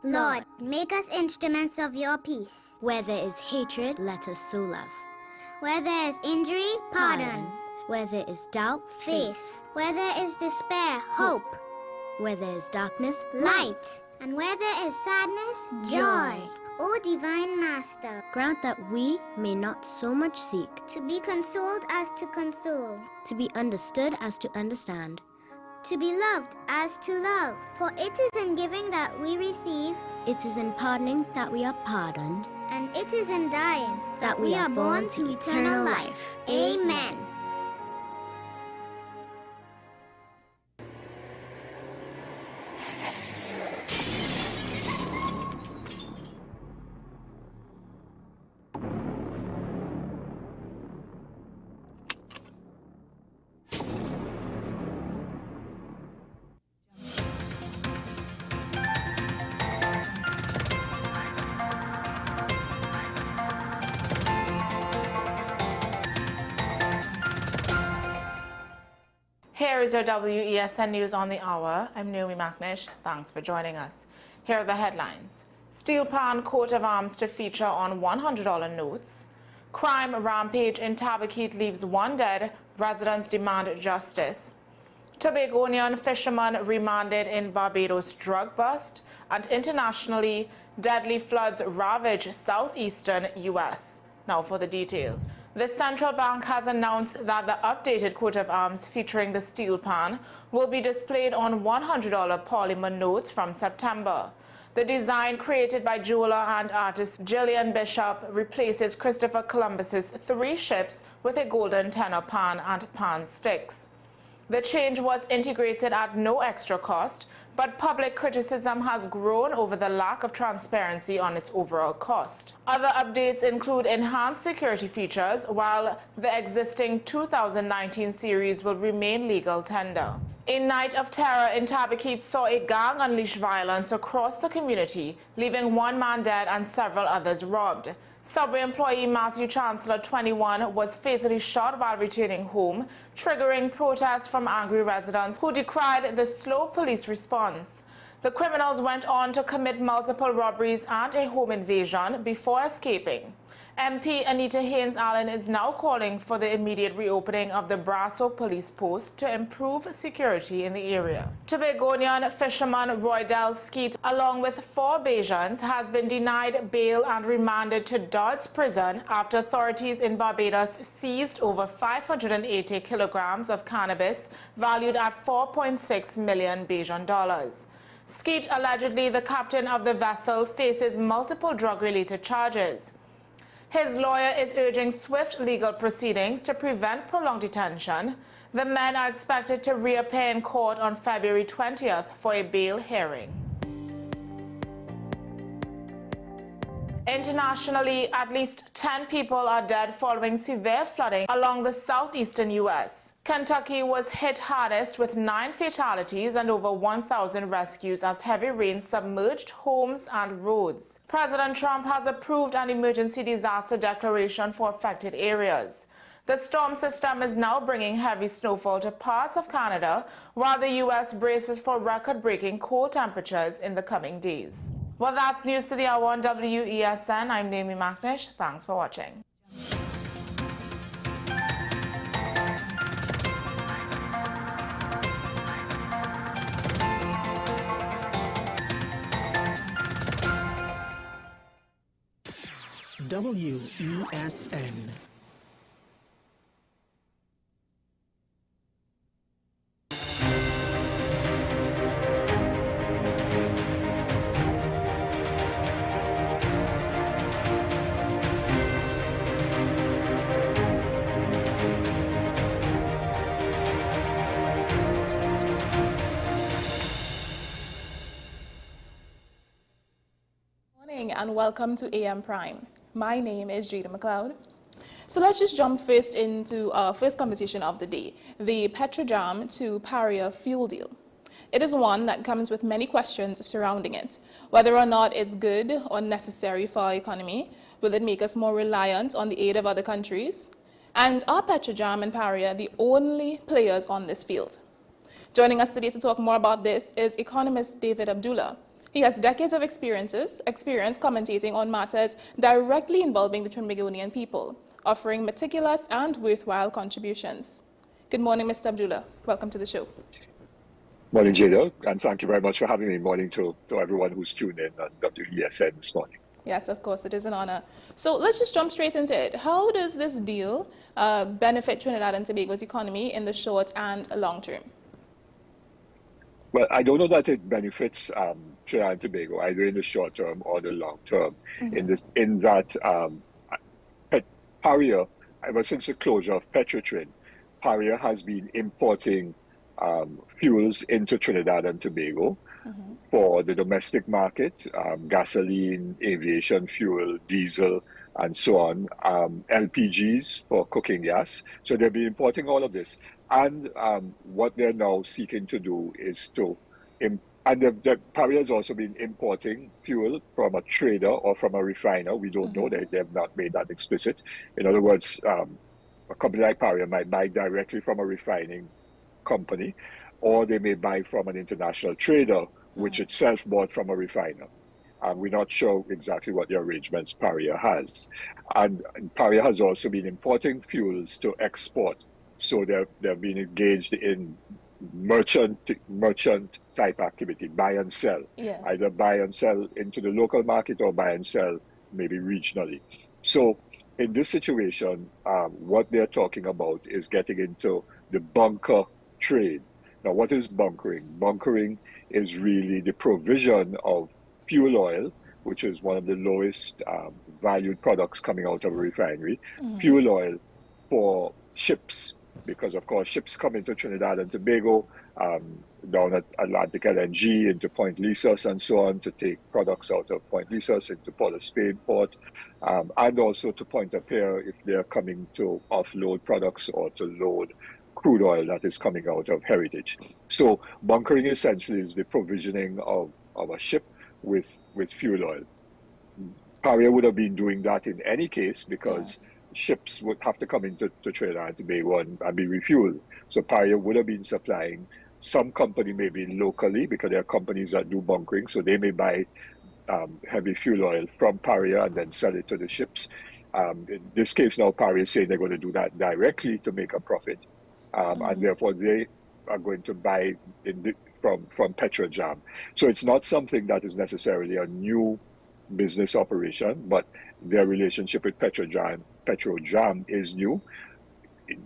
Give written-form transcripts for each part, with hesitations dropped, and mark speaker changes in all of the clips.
Speaker 1: Lord, make us instruments of your peace.
Speaker 2: Where there is hatred, let us sow love.
Speaker 1: Where there is injury, pardon.
Speaker 2: Where there is doubt,
Speaker 1: Faith. Where there is despair, hope.
Speaker 2: Where there is darkness,
Speaker 1: light. And where there is sadness, joy. O Divine Master,
Speaker 2: grant that we may not so much seek
Speaker 1: to be consoled as to console,
Speaker 2: to be understood as to understand,
Speaker 1: to be loved as to love. For it is in giving that we receive,
Speaker 2: it is in pardoning that we are pardoned,
Speaker 1: and it is in dying
Speaker 2: that we are born to eternal life.
Speaker 1: Amen.
Speaker 3: Here is your WESN News on the Hour. I'm Naomi McNish. Thanks for joining us. Here are the headlines. Steel pan coat of arms to feature on $100 notes. Crime rampage in Tabaquite leaves 1 dead. Residents demand justice. Tobagonian fisherman remanded in Barbados drug bust. And internationally, deadly floods ravage southeastern U.S. Now for the details. The central bank has announced that the updated coat of arms featuring the steel pan will be displayed on $100 polymer notes from September. The design, created by jeweler and artist Gillian Bishop, replaces Christopher Columbus's 3 ships with a golden tenor pan and pan sticks. The change was integrated at no extra cost, but public criticism has grown over the lack of transparency on its overall cost. Other updates include enhanced security features, while the existing 2019 series will remain legal tender. A night of terror in Tabaquite saw a gang unleash violence across the community, leaving 1 man dead and several others robbed. Subway employee Matthew Chancellor, 21, was fatally shot while returning home, triggering protests from angry residents who decried the slow police response. The criminals went on to commit multiple robberies and a home invasion before escaping. MP Anita Haynes-Allen is now calling for the immediate reopening of the Brasso police post to improve security in the area. Tobagonian fisherman Roydell Skeet, along with 4 Bajans, has been denied bail and remanded to Dodds Prison after authorities in Barbados seized over 580 kilograms of cannabis valued at $4.6 million Bajan dollars. Skeet, allegedly the captain of the vessel, faces multiple drug-related charges. His lawyer is urging swift legal proceedings to prevent prolonged detention. The men are expected to reappear in court on February 20th for a bail hearing. Internationally, at least 10 people are dead following severe flooding along the southeastern U.S. Kentucky was hit hardest with 9 fatalities and over 1,000 rescues as heavy rain submerged homes and roads. President Trump has approved an emergency disaster declaration for affected areas. The storm system is now bringing heavy snowfall to parts of Canada, while the U.S. braces for record-breaking cold temperatures in the coming days. Well, that's news to the hour on WESN. I'm Naomi McNish. Thanks for watching.
Speaker 4: WESN.
Speaker 5: Morning and welcome to AM Prime. My name is Jada McLeod. So let's just jump first into our first conversation of the day, the Petrojam to Paria fuel deal. It is one that comes with many questions surrounding it, whether or not it's good or necessary for our economy. Will it make us more reliant on the aid of other countries? And are Petrojam and Paria the only players on this field? Joining us today to talk more about this is economist David Abdullah. He has decades of experience commentating on matters directly involving the Trinbagonian people, offering meticulous and worthwhile contributions. Good morning, Mr. Abdullah. Welcome to the show.
Speaker 6: Morning, Jada, and thank you very much for having me. Morning to everyone who's tuned in on WESN this morning.
Speaker 5: Yes, of course, it is an honor. So let's just jump straight into it. How does this deal benefit Trinidad and Tobago's economy in the short and long term?
Speaker 6: Well, I don't know that it benefits Trinidad and Tobago either in the short term or the long term. In that Paria, ever since the closure of Petrotrin, Paria has been importing fuels into Trinidad and Tobago for the domestic market, gasoline, aviation fuel, diesel, and so on, LPGs for cooking gas. So they'll be importing all of this. And what they're now seeking to do is to, Paria has also been importing fuel from a trader or from a refiner. We don't know, they have not made that explicit. In other words, a company like Paria might buy directly from a refining company, or they may buy from an international trader, which itself bought from a refiner. We're not sure exactly what the arrangements Paria has. And Paria has also been importing fuels to export. So they've been engaged in merchant type activity, buy and sell.
Speaker 5: Yes.
Speaker 6: Either buy and sell into the local market or buy and sell maybe regionally. So in this situation, what they're talking about is getting into the bunker trade. Now, what is bunkering? Bunkering is really the provision of fuel oil, which is one of the lowest valued products coming out of a refinery, fuel oil for ships, because of course ships come into Trinidad and Tobago, down at Atlantic LNG into Point Lisas and so on, to take products out of Point Lisas into Port of Spain port, and also to Pointe-à-Pierre if they're coming to offload products or to load crude oil that is coming out of Heritage. So bunkering essentially is the provisioning of a ship with fuel oil. Paria would have been doing that in any case because ships would have to come into Trinidad and Tobago and be refueled. So Paria would have been supplying. Some company maybe locally, because there are companies that do bunkering, so they may buy heavy fuel oil from Paria and then sell it to the ships. In this case now, Paria is saying they're going to do that directly to make a profit. And therefore they are going to buy from Petrojam. So it's not something that is necessarily a new business operation, but their relationship with Petrojam is new.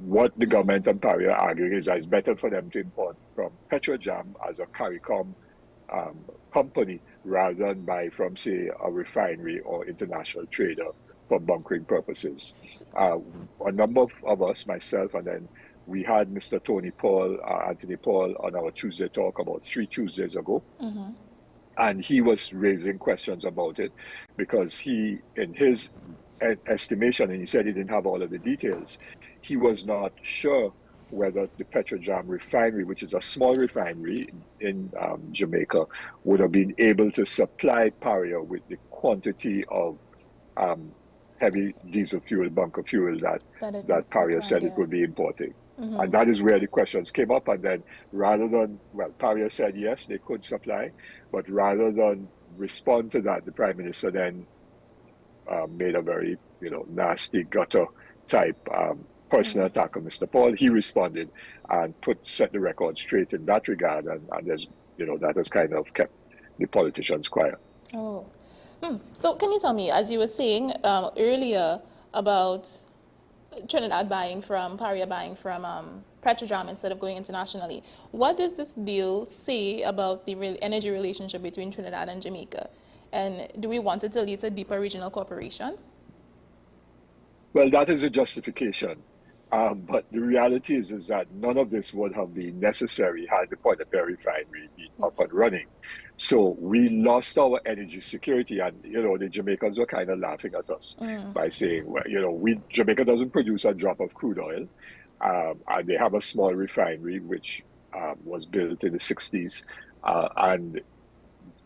Speaker 6: What the government and Paria are arguing is that it's better for them to import from Petrojam as a CARICOM company rather than buy from, say, a refinery or international trader for bunkering purposes. A number of us, myself, and then we had Mr. Anthony Paul, on our Tuesday talk about 3 Tuesdays ago. And he was raising questions about it because he, in his estimation, and he said he didn't have all of the details, he was not sure whether the Petrojam refinery, which is a small refinery in Jamaica, would have been able to supply Paria with the quantity of heavy diesel fuel, bunker fuel that Paria said it would be importing. And that is where the questions came up. And then rather than, Paria said yes, they could supply, but rather than respond to that, the Prime Minister then made a very, nasty gutter type personal attack on Mr. Paul. He responded and set the record straight in that regard. And there's, that has kind of kept the politicians quiet.
Speaker 5: Oh. So can you tell me, as you were saying earlier about Trinidad Paria buying from Petrojam instead of going internationally, what does this deal say about the energy relationship between Trinidad and Jamaica? And do we want it to lead to deeper regional cooperation?
Speaker 6: Well, that is a justification. But the reality is that none of this would have been necessary had the Pointe-à-Pierre refinery been up and running. So we lost our energy security, and the Jamaicans were kind of laughing at us by saying, Jamaica doesn't produce a drop of crude oil, and they have a small refinery which was built in the 60s, and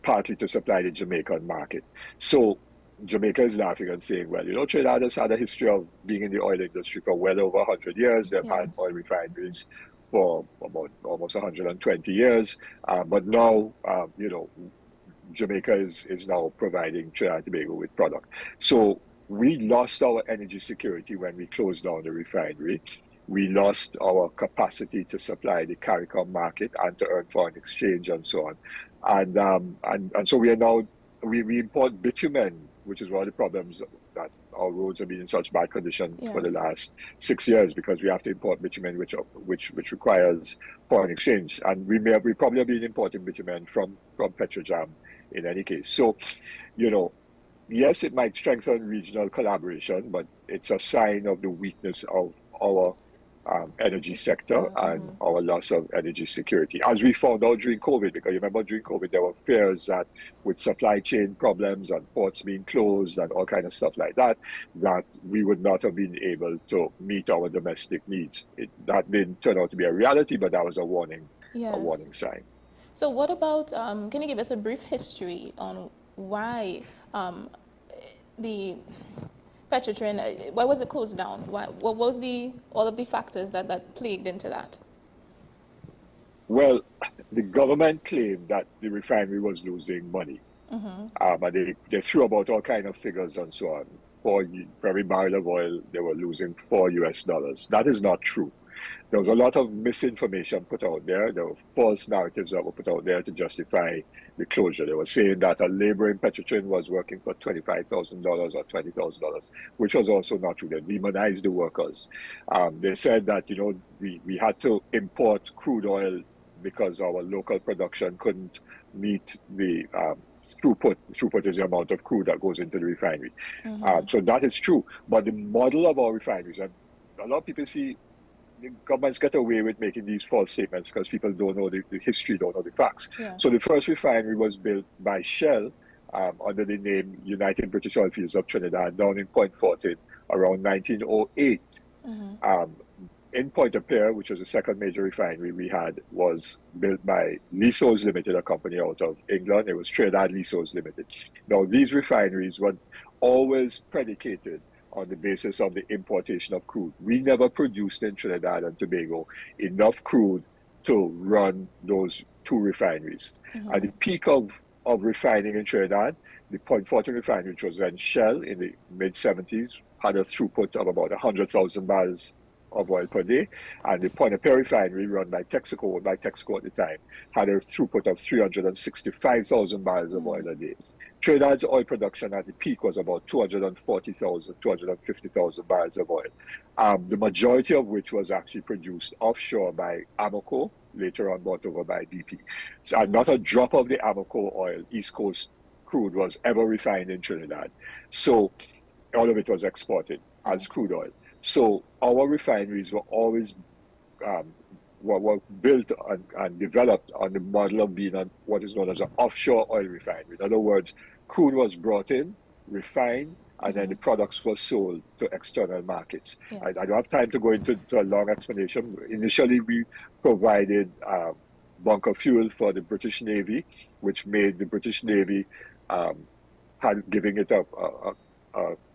Speaker 6: partly to supply the Jamaican market. So Jamaica is laughing and saying, Trinidad has had a history of being in the oil industry for well over 100 years. They've had oil refineries for about almost 120 years. But now, Jamaica is now providing Trinidad and Tobago with product. So we lost our energy security when we closed down the refinery. We lost our capacity to supply the CARICOM market and to earn foreign exchange and so on. And so we are now, we import bitumen, which is one of the problems that our roads have been in such bad condition for the last 6 years, because we have to import bitumen, which requires foreign exchange. And we probably have been importing bitumen from Petrojam in any case. So, you know, yes, it might strengthen regional collaboration, but it's a sign of the weakness of our energy sector and our loss of energy security. As we found out during COVID, because you remember during COVID, there were fears that with supply chain problems and ports being closed and all kind of stuff like that, that we would not have been able to meet our domestic needs. That didn't turn out to be a reality, but that was a warning sign.
Speaker 5: So what about, can you give us a brief history on why the Petrotrin, why was it closed down? What was all of the factors that plagued into that?
Speaker 6: Well, the government claimed that the refinery was losing money. And they threw about all kind of figures and so on. For every barrel of oil, they were losing $4. That is not true. There was a lot of misinformation put out there. There were false narratives that were put out there to justify the closure. They were saying that a labor in Petrotrin was working for $25,000 or $20,000, which was also not true. They demonized the workers. They said that, you know, we had to import crude oil because our local production couldn't meet the throughput. Throughput is the amount of crude that goes into the refinery. So that is true. But the model of our refineries, and a lot of people see the governments get away with making these false statements because people don't know the history, don't know the facts. So the first refinery was built by Shell under the name United British Oilfields of Trinidad down in Point Fortin around 1908. In Point-a-Pierre, which was the second major refinery we had, was built by Leaseholds Limited, a company out of England. It was Trinidad Leaseholds Limited. Now, these refineries were always predicated on the basis of the importation of crude. We never produced in Trinidad and Tobago enough crude to run those two refineries. At the peak of refining in Trinidad, the Point Fortin refinery, which was then Shell in the mid-70s, had a throughput of about 100,000 barrels of oil per day, and the Point-a-Pierre refinery, run by Texaco at the time, had a throughput of 365,000 barrels of oil a day. Trinidad's oil production at the peak was about 240,000, 250,000 barrels of oil, the majority of which was actually produced offshore by Amoco, later on bought over by BP. So, not a drop of the Amoco oil, East Coast crude, was ever refined in Trinidad. So all of it was exported as crude oil. So our refineries were always were built and developed on the model of being what is known as an offshore oil refinery. In other words, crude was brought in, refined, and then the products were sold to external markets. I don't have time to go into a long explanation. Initially, we provided bunker fuel for the British Navy, which made the British Navy giving it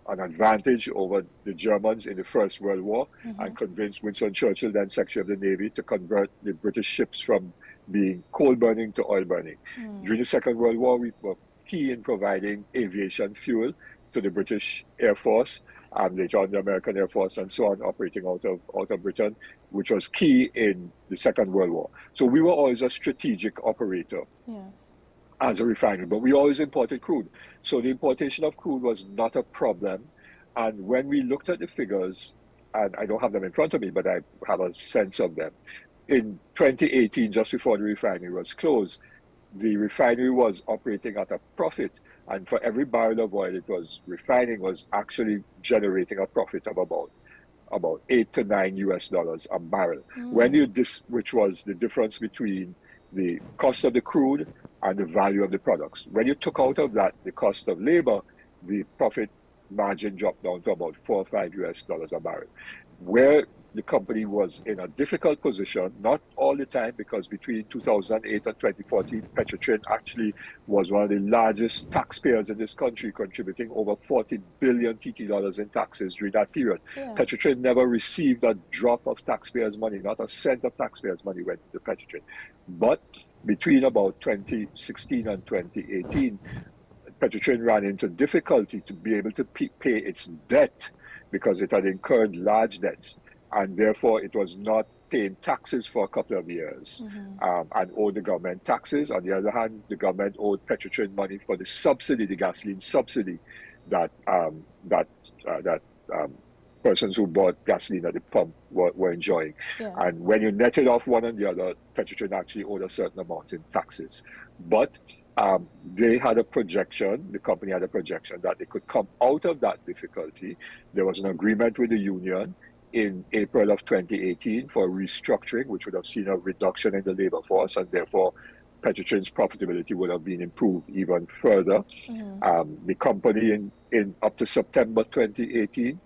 Speaker 6: an advantage over the Germans in the First World War, and convinced Winston Churchill, then Secretary of the Navy, to convert the British ships from being coal burning to oil burning. During the Second World War, we were key in providing aviation fuel to the British Air Force, and later on the American Air Force and so on, operating out of Britain, which was key in the Second World War. So we were always a strategic operator. As a refinery, but we always imported crude. So the importation of crude was not a problem. And when we looked at the figures, and I don't have them in front of me, but I have a sense of them. In 2018, just before the refinery was closed, the refinery was operating at a profit. And for every barrel of oil it was refining, was actually generating a profit of about $8 to $9 a barrel. When which was the difference between the cost of the crude and the value of the products. When you took out of that the cost of labor, the profit margin dropped down to about $4 or $5 a barrel. Where the company was in a difficult position, not all the time, because between 2008 and 2014, Petrotrin actually was one of the largest taxpayers in this country, contributing over 40 billion TT dollars in taxes during that period. Petrotrin never received a drop of taxpayers' money, not a cent of taxpayers' money went to Petrotrin. But between about 2016 and 2018, Petrotrin ran into difficulty to be able to pay its debt because it had incurred large debts, and therefore it was not paying taxes for a couple of years, and owed the government taxes. On the other hand, the government owed Petrotrin money for the subsidy, the gasoline subsidy that persons who bought gasoline at the pump were enjoying.
Speaker 5: Yes.
Speaker 6: And when you netted off one and the other, Petrotrin actually owed a certain amount in taxes. But they had a projection, the company had a projection that they could come out of that difficulty. There was an agreement with the union in April of 2018 for restructuring, which would have seen a reduction in the labor force, and therefore Petrotrin's profitability would have been improved even further. The company in up to September 2018,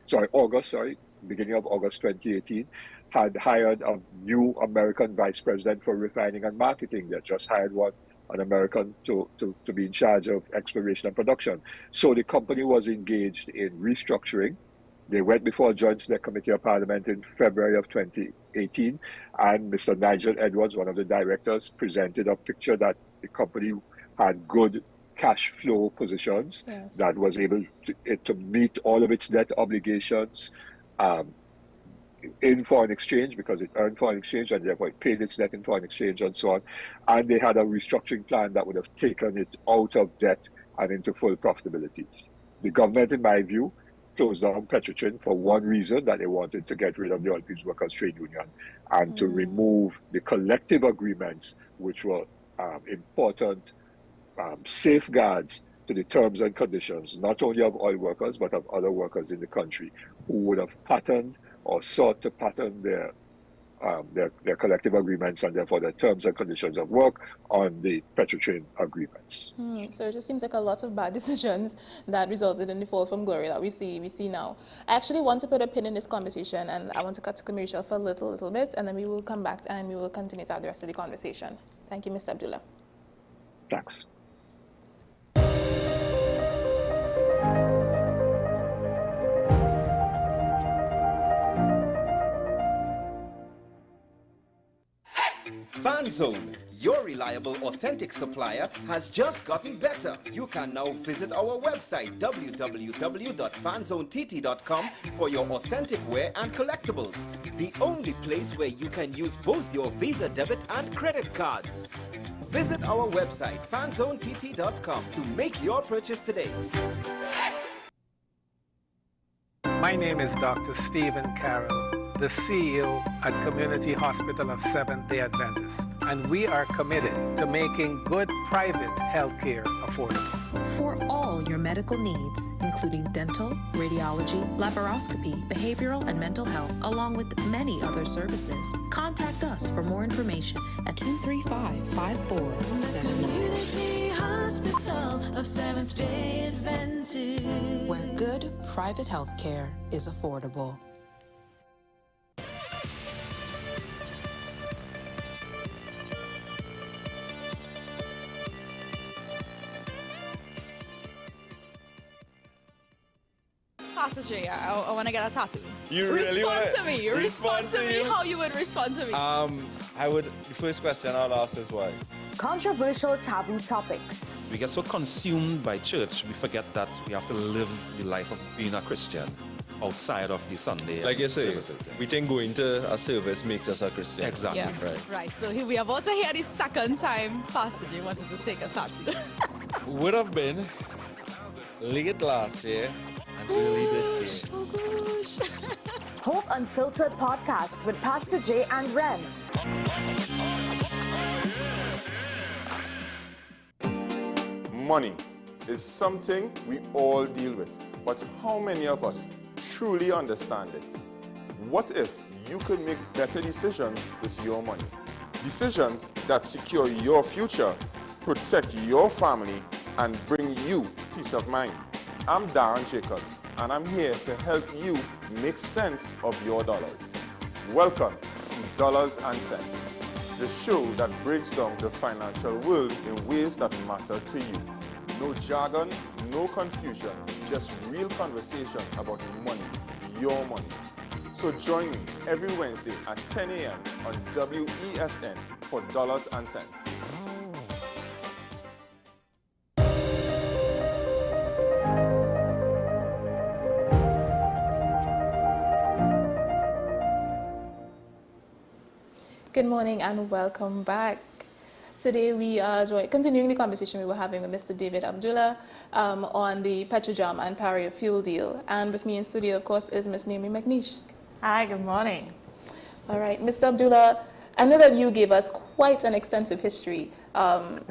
Speaker 6: beginning of August 2018, had hired a new American vice president for refining and marketing. They just hired an American to be in charge of exploration and production. So the company was engaged in restructuring. They went before a joint select committee of parliament in February of 2018, and Mr. Nigel Edwards, one of the directors, presented a picture that the company had good cash flow positions,
Speaker 5: yes,
Speaker 6: that was able to meet all of its debt obligations in foreign exchange, because it earned foreign exchange and therefore it paid its debt in foreign exchange and so on. And they had a restructuring plan that would have taken it out of debt and into full profitability. The government, in my view, closed down Petrotrin for one reason, that they wanted to get rid of the Oilfields Workers Trade Union and to remove the collective agreements, which were important safeguards to the terms and conditions, not only of oil workers, but of other workers in the country who would have patterned or sought to pattern their collective agreements and therefore their terms and conditions of work on the Petrotrin agreements.
Speaker 5: So it just seems like a lot of bad decisions that resulted in the fall from glory that we see now. I actually want to put a pin in this conversation, and I want to cut to commercial for a little bit, and then we will come back and we will continue to have the rest of the conversation. Thank you, Mr. Abdullah.
Speaker 6: Thanks.
Speaker 7: FanZone, your reliable, authentic supplier, has just gotten better. You can now visit our website www.fanzonett.com for your authentic wear and collectibles. The only place where you can use both your Visa debit and credit cards. Visit our website fanzonett.com to make your purchase today.
Speaker 8: My name is Dr. Stephen Carroll, the CEO at Community Hospital of Seventh-day Adventist, and we are committed to making good private health care affordable.
Speaker 9: For all your medical needs, including dental, radiology, laparoscopy, behavioral and mental health, along with many other services, contact us for more information at 235-5479.
Speaker 10: Community Hospital of Seventh-day Adventist,
Speaker 9: where good private health care is affordable.
Speaker 11: Pastor J, I want to get a tattoo.
Speaker 12: You really want
Speaker 11: to me. Respond to me how you would respond to me.
Speaker 12: The first question I'll ask is why?
Speaker 13: Controversial taboo topics.
Speaker 14: We get so consumed by church, we forget that we have to live the life of being a Christian outside of the Sunday.
Speaker 12: Like you say,
Speaker 14: services.
Speaker 12: we think going to a service makes us a Christian.
Speaker 14: Exactly.
Speaker 11: Yeah. Right. So we are about to hear the second time Pastor J wanted to take a tattoo.
Speaker 12: Would have been late last year and early this year.
Speaker 11: Oh gosh.
Speaker 13: Hope Unfiltered podcast with Pastor J and Ren.
Speaker 15: Money is something we all deal with, but how many of us truly understand it? What if you could make better decisions with your money? Decisions that secure your future, protect your family, and bring you peace of mind. I'm Darren Jacobs, and I'm here to help you make sense of your dollars. Welcome to Dollars and Cents, the show that breaks down the financial world in ways that matter to you. No jargon, no confusion, just real conversations about money, your money. So join me every Wednesday at 10 a.m. on WESN for Dollars and Cents.
Speaker 5: Good morning and welcome back. Today we are continuing the conversation we were having with Mr. David Abdullah on the Petrojam and Paria fuel deal. And with me in studio, of course, is Ms. Naomi McNeish.
Speaker 3: Hi, good morning.
Speaker 5: All right, Mr. Abdullah, I know that you gave us quite an extensive history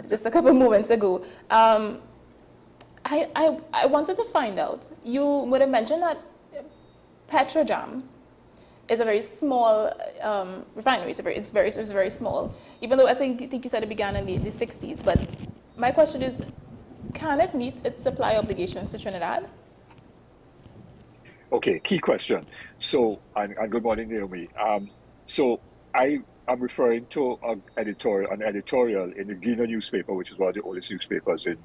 Speaker 5: just a couple moments ago. I wanted to find out, you would have mentioned that Petrojam is a very small refinery. It's very small, even though I think you said it began in the 60s. But my question is, can it meet its supply obligations to Trinidad?
Speaker 6: Okay, key question. So, and good morning, Naomi. So I am referring to an editorial in the Greendot newspaper, which is one of the oldest newspapers in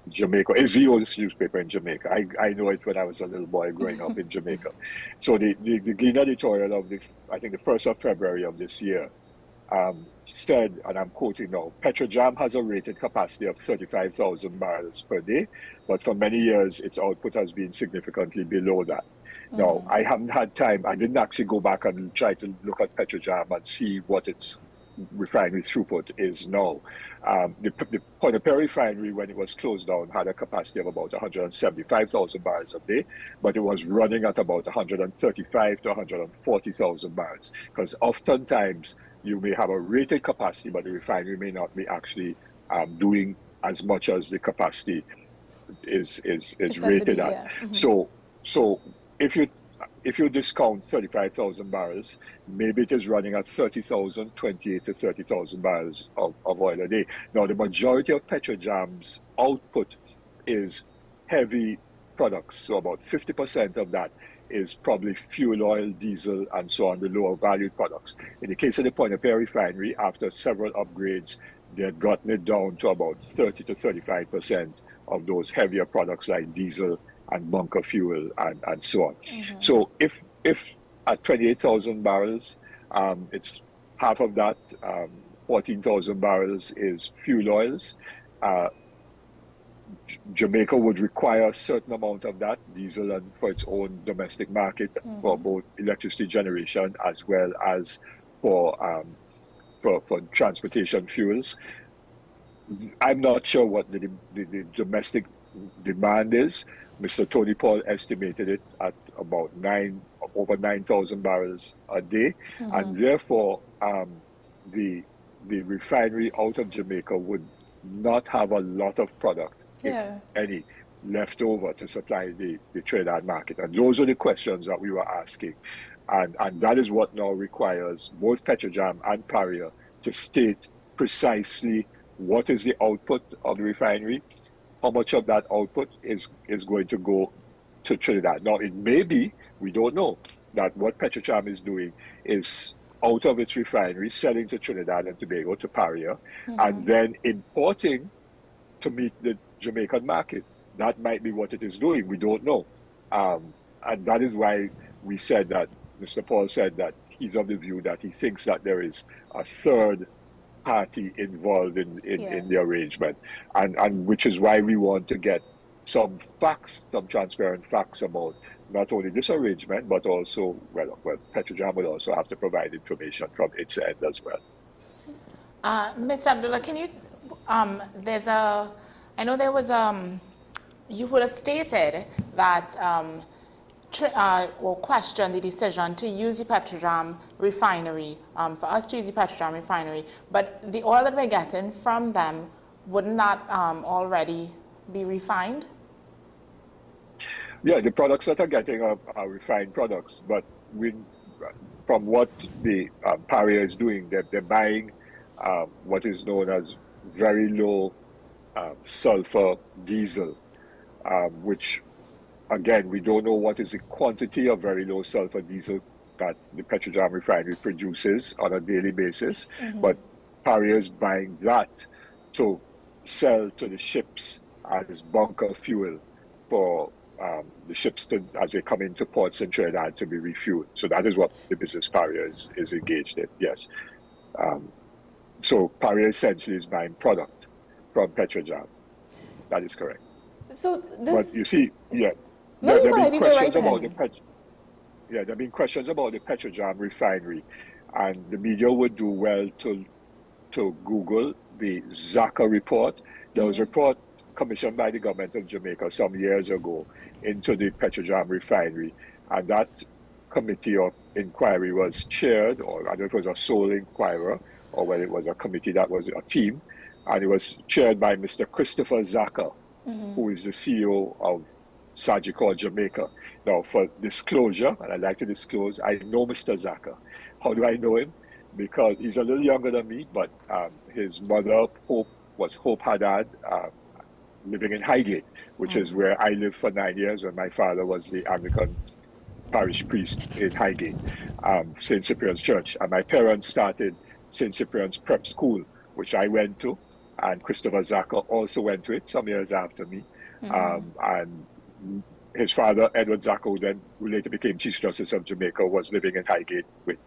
Speaker 6: Jamaica. It's the oldest newspaper in Jamaica. I know it when I was a little boy growing up in Jamaica. So the Greendot editorial of I think the 1st of February of this year said, and I'm quoting now, Petrojam has a rated capacity of 35,000 barrels per day, but for many years its output has been significantly below that. Now, I haven't had time, I didn't actually go back and try to look at Petrojam and see what its refinery throughput is now. The Point of Pearl refinery, when it was closed down, had a capacity of about 175,000 barrels a day, but it was running at about 135 to 140,000 barrels, because oftentimes you may have a rated capacity, but the refinery may not be actually doing as much as the capacity is rated at. Yeah. Mm-hmm. So if you discount 35,000 barrels, maybe it is running at 30,000, 28 to 30,000 barrels of oil a day. Now, the majority of Petrojam's output is heavy products. So about 50% of that is probably fuel oil, diesel, and so on, the lower valued products. In the case of the Point of Pearl refinery, after several upgrades, they had gotten it down to about 30 to 35% of those heavier products like diesel and bunker fuel and so on. Mm-hmm. So if at 28,000 barrels, it's half of that, 14,000 barrels is fuel oils. Jamaica would require a certain amount of that, diesel and for its own domestic market, for both electricity generation as well as for transportation fuels. I'm not sure what the domestic demand is. Mr. Tony Paul estimated it at about over 9,000 barrels a day, and therefore the refinery out of Jamaica would not have a lot of product, if any, left over to supply the Trinidad market. And those are the questions that we were asking, and that is what now requires both Petrojam and Paria to state precisely what is the output of the refinery, how much of that output is going to go to Trinidad. Now, it may be, we don't know, that what Petrojam is doing is out of its refinery, selling to Trinidad and Tobago, to Paria, and then importing to meet the Jamaican market. That might be what it is doing. We don't know. And that is why we said that, Mr. Paul said that he's of the view that he thinks that there is a third party involved in the arrangement, and which is why we want to get some facts, some transparent facts about not only this arrangement, but also, well, Petrojam will also have to provide information from its end as well.
Speaker 3: Mr. Abdullah, can you, I know there was, you would have stated that, or questioned the decision to use the Petrojam refinery, for us to use the Petrojam refinery, but the oil that we're getting from them wouldn't that already be refined?
Speaker 6: Yeah, the products that are getting are refined products, but from what the Paria is doing, they're buying what is known as very low sulfur diesel, which, again, we don't know what is the quantity of very low sulfur diesel that the Petrojam refinery produces on a daily basis, but Paria is buying that to sell to the ships as bunker fuel for the ships as they come into ports in Trinidad to be refueled. So that is what the business Paria is engaged in, yes. So Paria essentially is buying product from Petrojam. That is correct.
Speaker 5: So this...
Speaker 6: But you see, yeah.
Speaker 5: No,
Speaker 6: there have been questions about the Petrojam refinery, And the media would do well to Google the Zaka report. There was a report commissioned by the government of Jamaica some years ago into the Petrojam refinery, and that committee of inquiry was chaired, or I don't know if it was a sole inquirer, or whether it was a committee that was a team, and it was chaired by Mr. Christopher Zaka, who is the CEO of Sagicor Jamaica. Now, for disclosure, and I'd like to disclose, I know Mr. Zaka. How do I know him? Because he's a little younger than me, but his mother, Hope Haddad, living in Highgate, which is where I lived for 9 years when my father was the Anglican parish priest in Highgate, St. Cyprian's Church. And my parents started St. Cyprian's Prep School, which I went to, and Christopher Zaka also went to it some years after me. And his father, Edward Zaka, who then later became Chief Justice of Jamaica, was living in Highgate with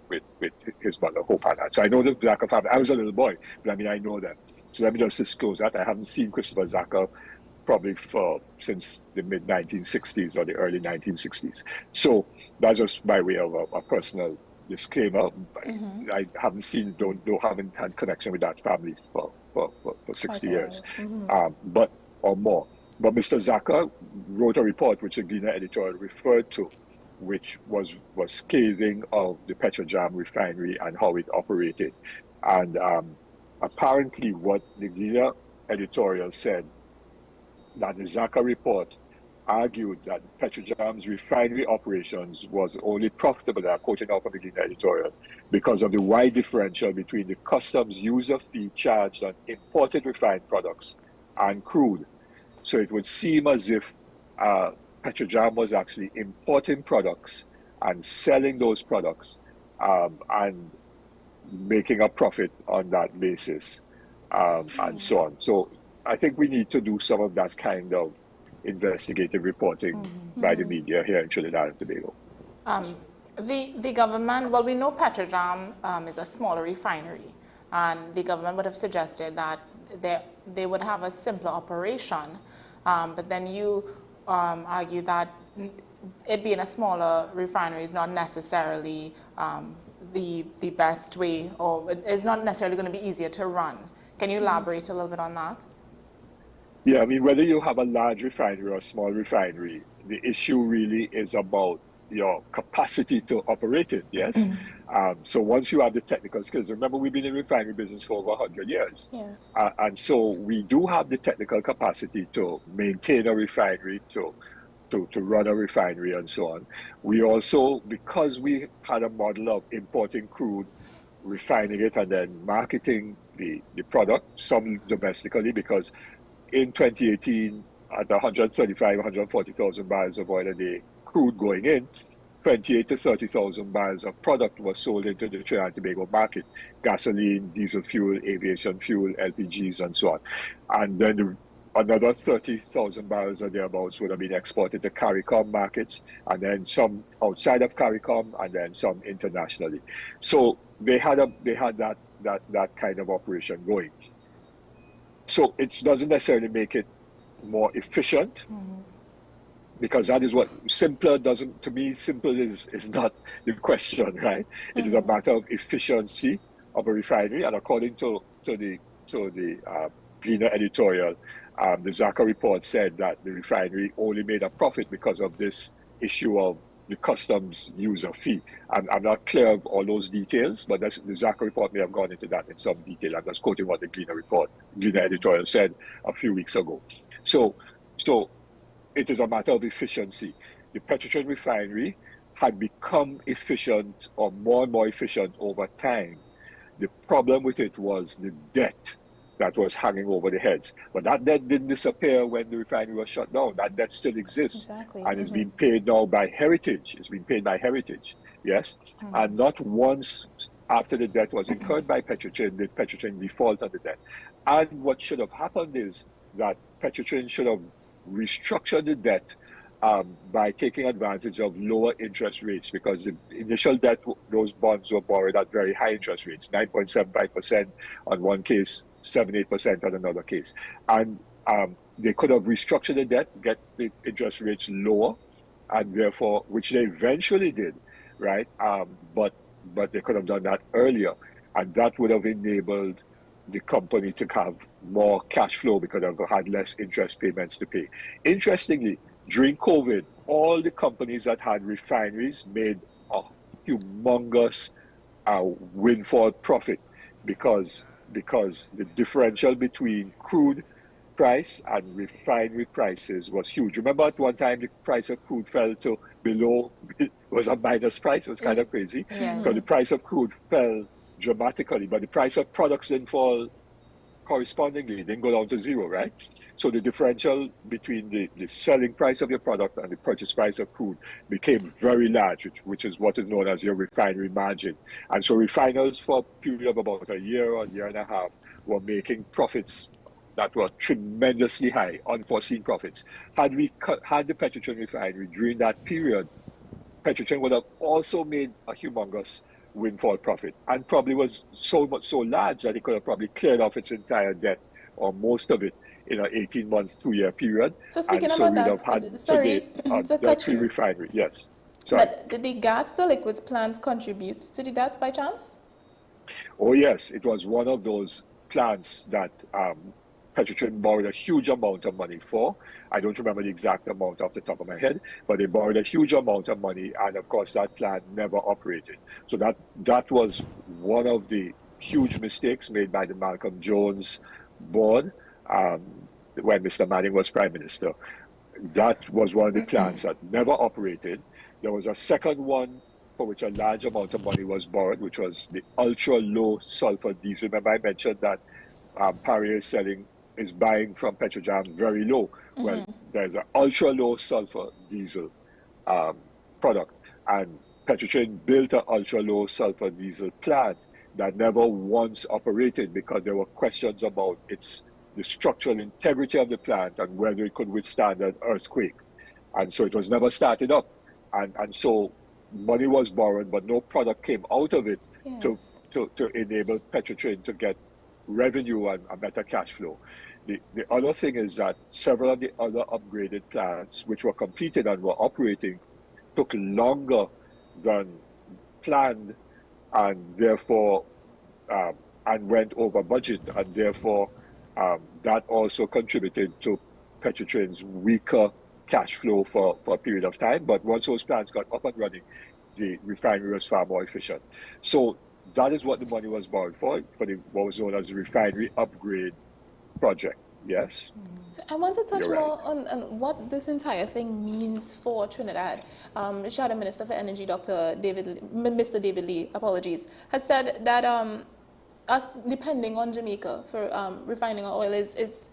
Speaker 6: his mother, Hope Haddad. So I know the Zaka family. I was a little boy, but I mean, I know them. So let me just disclose that. I haven't seen Christopher Zaka probably since the mid-1960s or the early 1960s. So that's just by way of a personal disclaimer. I haven't seen, haven't had connection with that family for 60 years, or more. But Mr. Zaka wrote a report which the Gleaner editorial referred to, which was scathing of the Petrojam refinery and how it operated. And apparently what the Gleaner editorial said, that the Zaka report argued that Petrojam's refinery operations was only profitable, I'm quoting now from the Gleaner editorial, because of the wide differential between the customs user fee charged on imported refined products and crude. So it would seem as if Petrojam was actually importing products and selling those products and making a profit on that basis, and so on. So I think we need to do some of that kind of investigative reporting by the media here in Trinidad and Tobago.
Speaker 3: The government, well, we know Petrojam is a smaller refinery, and the government would have suggested that they would have a simpler operation. But then you argue that it being a smaller refinery is not necessarily the best way, or it's not necessarily going to be easier to run. Can you elaborate a little bit on that?
Speaker 6: Yeah, I mean, whether you have a large refinery or a small refinery, the issue really is about your capacity to operate it, yes? So once you have the technical skills, remember we've been in the refinery business for over 100 years.
Speaker 5: Yes.
Speaker 6: And so we do have the technical capacity to maintain a refinery, to run a refinery and so on. We also, because we had a model of importing crude, refining it and then marketing the product, some domestically, because in 2018, at 135, 140,000 barrels of oil a day crude going in, 28 to 30,000 barrels of product was sold into the Trinidad and Tobago market: gasoline, diesel fuel, aviation fuel, LPGs, and so on. And then another 30,000 barrels or thereabouts would have been exported to CARICOM markets, and then some outside of CARICOM, and then some internationally. So they had that kind of operation going. So it doesn't necessarily make it more efficient, because that is what simpler doesn't, to me, simple is not the question, right? It is a matter of efficiency of a refinery, and according to the Gleaner editorial, the Zaka report said that the refinery only made a profit because of this issue of the customs user fee. I'm not clear of all those details, but the Zaka report may have gone into that in some detail. I'm just quoting what the Gleaner editorial said a few weeks ago. So it is a matter of efficiency. The Petrotrin refinery had become efficient, or more and more efficient over time. The problem with it was the debt that was hanging over the heads. But that debt didn't disappear when the refinery was shut down. That debt still exists.
Speaker 5: Exactly.
Speaker 6: And is being paid now by Heritage. It's being paid by Heritage, yes? And not once after the debt was incurred by Petrotrin did Petrotrin default on the debt. And what should have happened is that Petrotrin should have restructured the debt by taking advantage of lower interest rates, because the initial debt, those bonds were borrowed at very high interest rates, 9.75% on one case, 7-8% on another case. And they could have restructured the debt, get the interest rates lower, and therefore, which they eventually did, right? But but they could have done that earlier. And that would have enabled the company to have more cash flow because they had less interest payments to pay. Interestingly, during COVID, all the companies that had refineries made a humongous windfall profit because the differential between crude price and refinery prices was huge. Remember at one time the price of crude fell to below, it was a minus price, it was kind of crazy.
Speaker 3: Yes.
Speaker 6: So the price of crude fell dramatically, but the price of products didn't fall correspondingly, it didn't go down to zero, right? So the differential between the selling price of your product and the purchase price of crude became very large, which is what is known as your refinery margin. And so refiners for a period of about a year or a year and a half were making profits that were tremendously high, unforeseen profits. Had we had the Petrotrin refinery during that period, Petrotrin would have also made a humongous windfall profit, and probably was so large that it could have probably cleared off its entire debt or most of it in an 18 months, 2-year period.
Speaker 5: So speaking
Speaker 6: and so
Speaker 5: about
Speaker 6: we'd
Speaker 5: that,
Speaker 6: have had
Speaker 5: sorry to cut you.
Speaker 6: Refinery, yes. Sorry.
Speaker 5: But did the gas to liquids plant contribute to the debt by chance?
Speaker 6: Oh yes, it was one of those plants that Petrotrin borrowed a huge amount of money for. I don't remember the exact amount off the top of my head, but they borrowed a huge amount of money, and of course that plant never operated. So that was one of the huge mistakes made by the Malcolm Jones board when Mr. Manning was Prime Minister. That was one of the plants that never operated. There was a second one for which a large amount of money was borrowed, which was the ultra-low sulfur diesel. Remember I mentioned that Paria is buying from Petrojam very low. Mm-hmm. Well, there's an ultra-low sulfur diesel product, and Petrotrin built an ultra-low sulfur diesel plant that never once operated because there were questions about the structural integrity of the plant and whether it could withstand an earthquake. And so it was never started up. And so money was borrowed, but no product came out of it yes. to enable Petrotrin to get revenue and a better cash flow. The other thing is that several of the other upgraded plants which were completed and were operating took longer than planned, and therefore and went over budget, and therefore that also contributed to Petrotrin's weaker cash flow for a period of time. But once those plants got up and running, the refinery was far more efficient. So that is what the money was borrowed for what was known as the refinery upgrade project. Yes.
Speaker 5: So I want to touch more on what this entire thing means for Trinidad. Shadow Minister for Energy, Mr. David Lee, has said that us depending on Jamaica for refining our oil is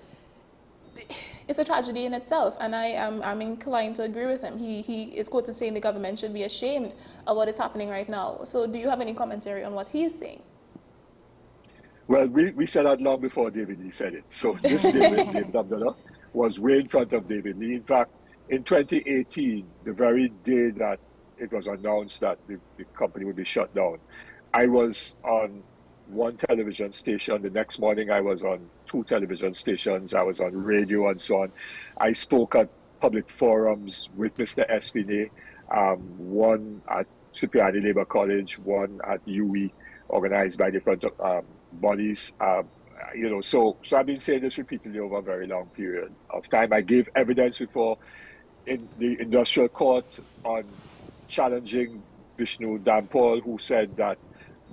Speaker 5: a tragedy in itself, and I'm inclined to agree with him. He is quoted saying the government should be ashamed of what is happening right now. So do you have any commentary on what he is saying?
Speaker 6: Well, we said that long before David Lee said it. So this David Abdullah was way in front of David Lee. In fact, in 2018, the very day that it was announced that the company would be shut down, I was on one television station. The next morning, I was on 2 television stations. I was on radio and so on. I spoke at public forums with Mr. Espinay, one at Cipriani Labour College, one at UE, organized by different bodies. So I've been saying this repeatedly over a very long period of time. I gave evidence before in the industrial court on challenging Vishnu Dampal, who said that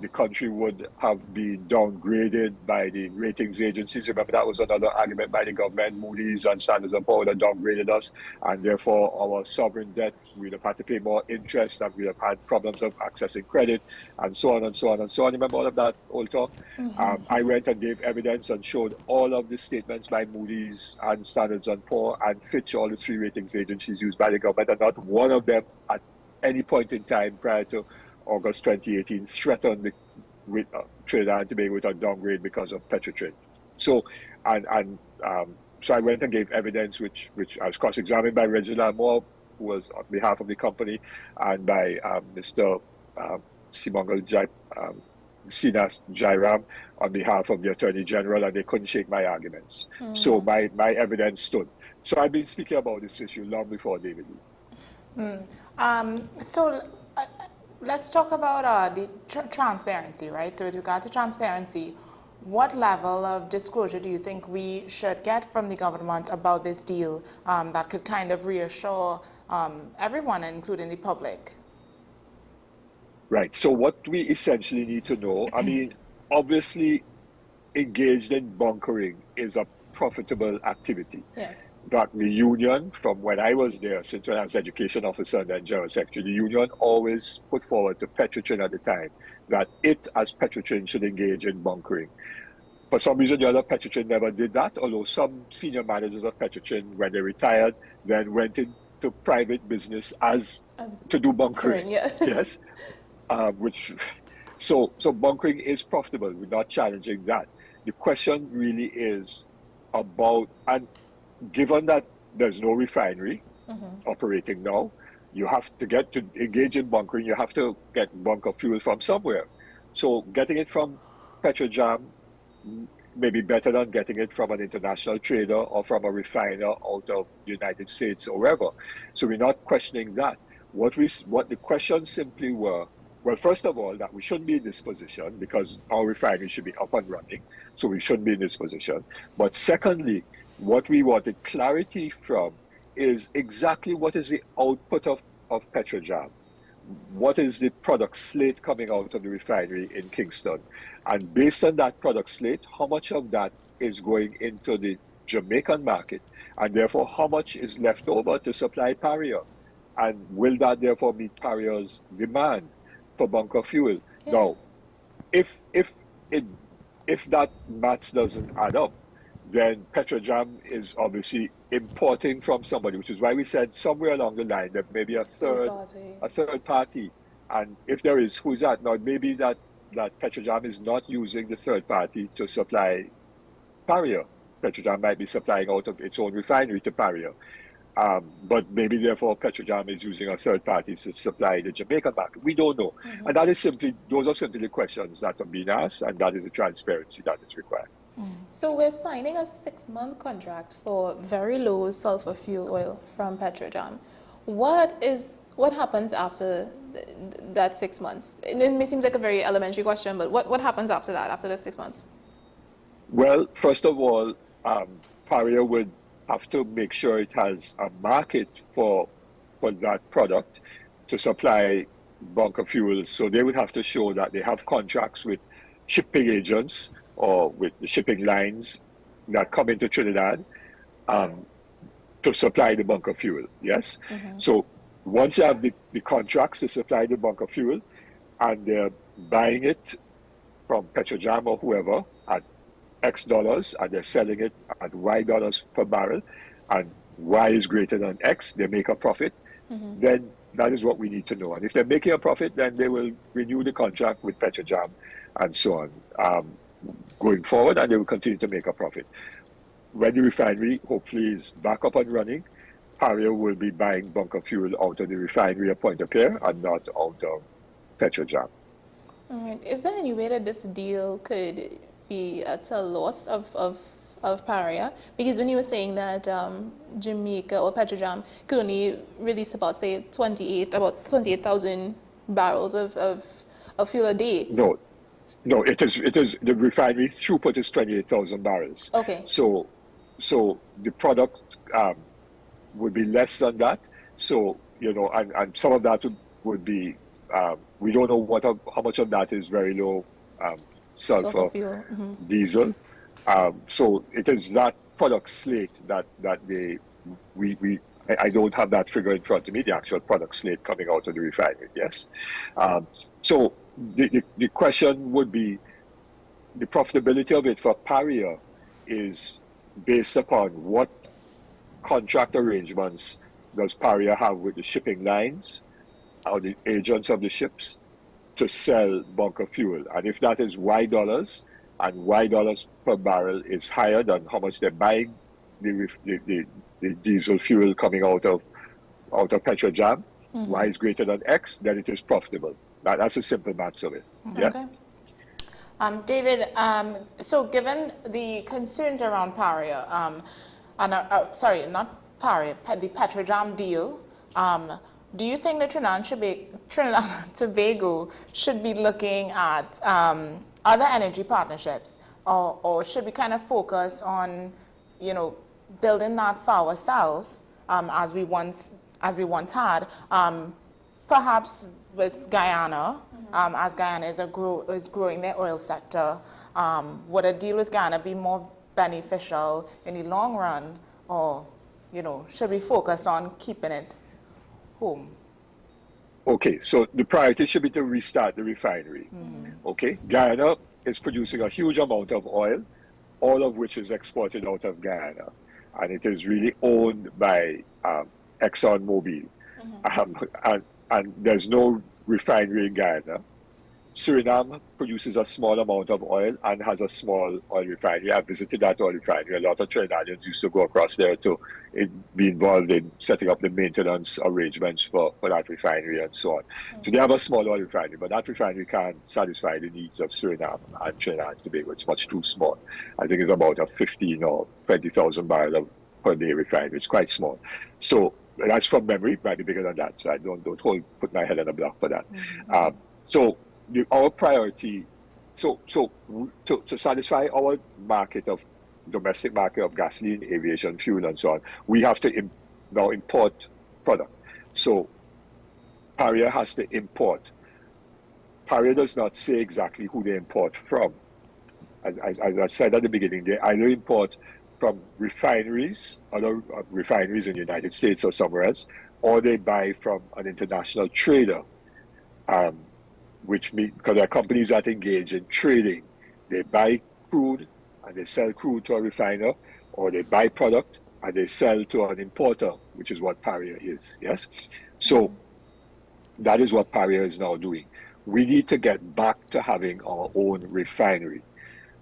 Speaker 6: the country would have been downgraded by the ratings agencies. Remember, that was another argument by the government. Moody's and Standard & Poor's had downgraded us, and therefore our sovereign debt, we'd have had to pay more interest, and we'd have had problems of accessing credit, and so on and so on and so on. Remember all of that old talk? Mm-hmm. I went and gave evidence and showed all of the statements by Moody's and Standard & Poor's and Fitch, all the 3 ratings agencies used by the government, and not one of them at any point in time prior to August 2018 threatened with Trinidad and Tobago with a downgrade because of Petrotrin. So, so I went and gave evidence, which I was cross-examined by Reginald Moore, who was on behalf of the company, and by Mr. Simangal Sinas Jairam on behalf of the Attorney General, and they couldn't shake my arguments. So my evidence stood. So I've been speaking about this issue long before David Lee.
Speaker 3: Let's talk about the transparency, right? So with regard to transparency, what level of disclosure do you think we should get from the government about this deal that could kind of reassure everyone, including the public?
Speaker 6: Right. So what we essentially need to know, I mean, obviously engaged in bunkering is a profitable activity.
Speaker 5: Yes.
Speaker 6: That the union, from when I was there, since when I was education officer and then general secretary, the union always put forward to Petrotrin at the time that it, as Petrotrin, should engage in bunkering. For some reason, the other Petrotrin never did that, although some senior managers of Petrotrin, when they retired, then went into private business as to do bunkering.
Speaker 5: Yeah.
Speaker 6: Yes. So bunkering is profitable. We're not challenging that. The question really is about, and given that there's no refinery operating now, you have to get to engage in bunkering, you have to get bunker fuel from somewhere. So getting it from Petrojam may be better than getting it from an international trader or from a refiner out of the United States or wherever. So we're not questioning that. What the questions simply were, well, first of all, that we shouldn't be in this position because our refinery should be up and running. So we shouldn't be in this position. But secondly, what we wanted clarity from is exactly what is the output of Petrojam. What is the product slate coming out of the refinery in Kingston? And based on that product slate, how much of that is going into the Jamaican market? And therefore, how much is left over to supply Paria? And will that therefore meet Paria's demand for bunker fuel? Yeah. Now, if that maths doesn't add up, then Petrojam is obviously importing from somebody, which is why we said somewhere along the line there may be a third party. And if there is, who's that? Now, maybe that Petrojam is not using the third party to supply Paria. Petrojam might be supplying out of its own refinery to Paria. But maybe therefore Petrojam is using a third party to supply the Jamaican market. We don't know. And that is simply, those are simply the questions that are being asked, and that is the transparency that is required.
Speaker 5: So we're signing a 6-month contract for very low sulfur fuel oil from Petrojam. What happens after that 6 months? It may seem like a very elementary question, but what happens after that, after the 6 months?
Speaker 6: Well, first of all, Paria would have to make sure it has a market for that product to supply bunker fuels. So they would have to show that they have contracts with shipping agents or with the shipping lines that come into Trinidad to supply the bunker fuel, yes? So once you have the contracts to supply the bunker fuel and they're buying it from Petrojam or whoever at X dollars and they're selling it at Y dollars per barrel and Y is greater than X, they make a profit, then that is what we need to know. And if they're making a profit, then they will renew the contract with Petrojam and so on. Going forward, and they will continue to make a profit. When the refinery hopefully is back up and running, Paria will be buying bunker fuel out of the refinery at Pointe-a-Pierre and not out of Petrojam.
Speaker 5: All right. Is there any way that this deal could be at a loss of Paria? Because when you were saying that Jamaica or Petrojam could only release about, say, 28,000 barrels of fuel a day.
Speaker 6: No, it is the refinery throughput is 28,000 barrels.
Speaker 5: Okay.
Speaker 6: So the product would be less than that. So, and some of that would be, we don't know how much of that is very low sulfur fuel. Diesel. So it is that product slate that I don't have that figure in front of me, the actual product slate coming out of the refinery, yes. So the question would be, the profitability of it for Paria is based upon what contract arrangements does Paria have with the shipping lines or the agents of the ships to sell bunker fuel. And if that is Y dollars, and Y dollars per barrel is higher than how much they're buying the diesel fuel coming out of Petrojam, Y is greater than X, then it is profitable. That's a simple maths of it. Yeah?
Speaker 3: Okay. David, so given the concerns around Paria, sorry, not Paria, the Petrojam deal, do you think that Trinidad and Tobago should be looking at other energy partnerships, or should we kind of focus on, building that for ourselves as we once had, perhaps with Guyana, as Guyana is growing their oil sector? Would a deal with Guyana be more beneficial in the long run, or should we focus on keeping it home?
Speaker 6: Okay, so the priority should be to restart the refinery. Okay, Guyana is producing a huge amount of oil, all of which is exported out of Guyana, and it is really owned by ExxonMobil, and there's no refinery in Guyana. Suriname produces a small amount of oil and has a small oil refinery. I visited that oil refinery. A lot of Trinidadians used to go across there to be involved in setting up the maintenance arrangements for that refinery and so on. So they have a small oil refinery, but that refinery can't satisfy the needs of Suriname and Trinidad and Tobago. It's much too small. I think it's about a 15 or 20,000 barrel per day refinery. It's quite small. So that's from memory. It might be bigger than that. So I don't put my head on the block for that. Our priority, to satisfy our domestic market of gasoline, aviation fuel, and so on, we have to now import product. So Paria has to import. Paria does not say exactly who they import from. As I said at the beginning, they either import from refineries, other refineries in the United States or somewhere else, or they buy from an international trader. Which means, because there are companies that engage in trading, they buy crude and they sell crude to a refiner, or they buy product and they sell to an importer, which is what Paria is, yes? So that is what Paria is now doing. We need to get back to having our own refinery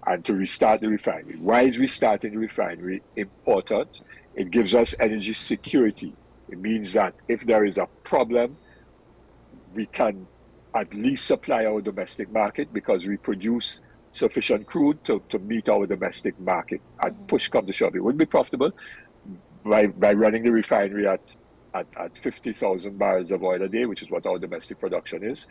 Speaker 6: and to restart the refinery. Why is restarting the refinery important? It gives us energy security. It means that if there is a problem, we can at least supply our domestic market because we produce sufficient crude to meet our domestic market. And push come to shove, it wouldn't be profitable by running the refinery at 50,000 barrels of oil a day, which is what our domestic production is.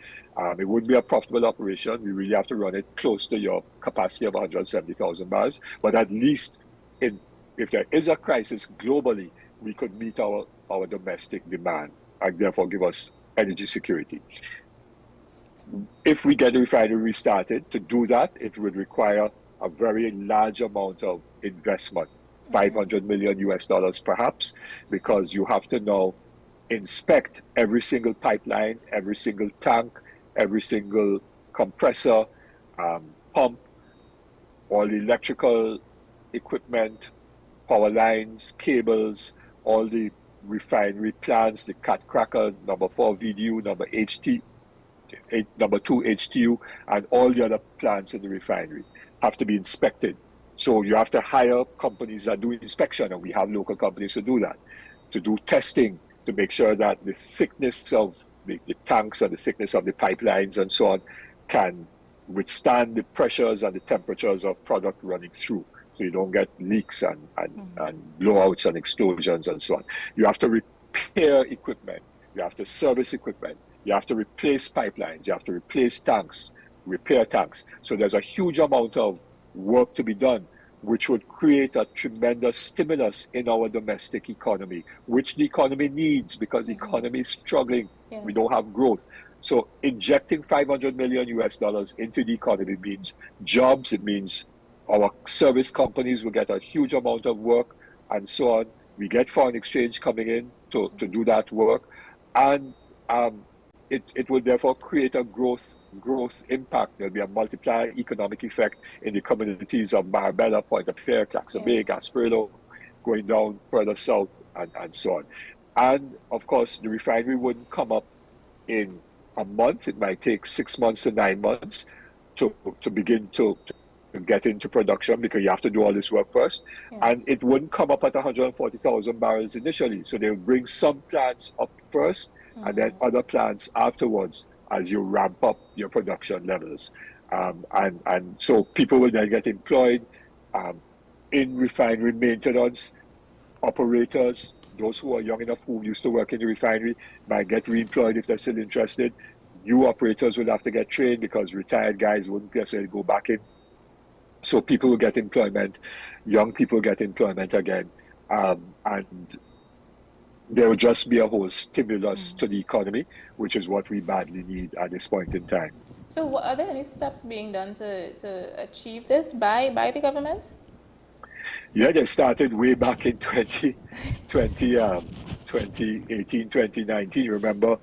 Speaker 6: It wouldn't be a profitable operation. We really have to run it close to your capacity of 170,000 barrels. But at least if there is a crisis globally, we could meet our domestic demand and therefore give us energy security. If we get the refinery restarted, to do that, it would require a very large amount of investment, $500 million US perhaps, because you have to now inspect every single pipeline, every single tank, every single compressor, pump, all the electrical equipment, power lines, cables, all the refinery plants, the cat cracker, number 4 VDU, number 2 HTU, and all the other plants in the refinery have to be inspected. So you have to hire companies that do inspection, and we have local companies to do that, to do testing, to make sure that the thickness of the tanks and the thickness of the pipelines and so on can withstand the pressures and the temperatures of product running through, so you don't get leaks and blowouts and explosions and so on. You have to repair equipment, you have to service equipment, you have to replace pipelines, you have to replace tanks, repair tanks. So there's a huge amount of work to be done, which would create a tremendous stimulus in our domestic economy, which the economy needs because the economy is struggling. Yes. We don't have growth. So injecting $500 million US into the economy means jobs. It means our service companies will get a huge amount of work and so on. We get foreign exchange coming in to do that work. And it will therefore create a growth impact. There'll be a multiplier economic effect in the communities of Marbella, Pointe-à-Pierre, Claxon Bay, Gasparilla, going down further south and so on. And of course, the refinery wouldn't come up in a month. It might take 6 months to 9 months to begin to get into production, because you have to do all this work first. Yes. And it wouldn't come up at 140,000 barrels initially. So they'll bring some plants up first, and then other plants afterwards as you ramp up your production levels. And so people will then get employed in refinery maintenance, operators, those who are young enough who used to work in the refinery might get re-employed if they're still interested. New operators will have to get trained because retired guys wouldn't necessarily go back in. So people will get employment, young people get employment again, and there will just be a whole stimulus to the economy, which is what we badly need at this point in time.
Speaker 5: So are there any steps being done to achieve this by the government?
Speaker 6: Yeah, they started way back in 2018, 2019. Remember,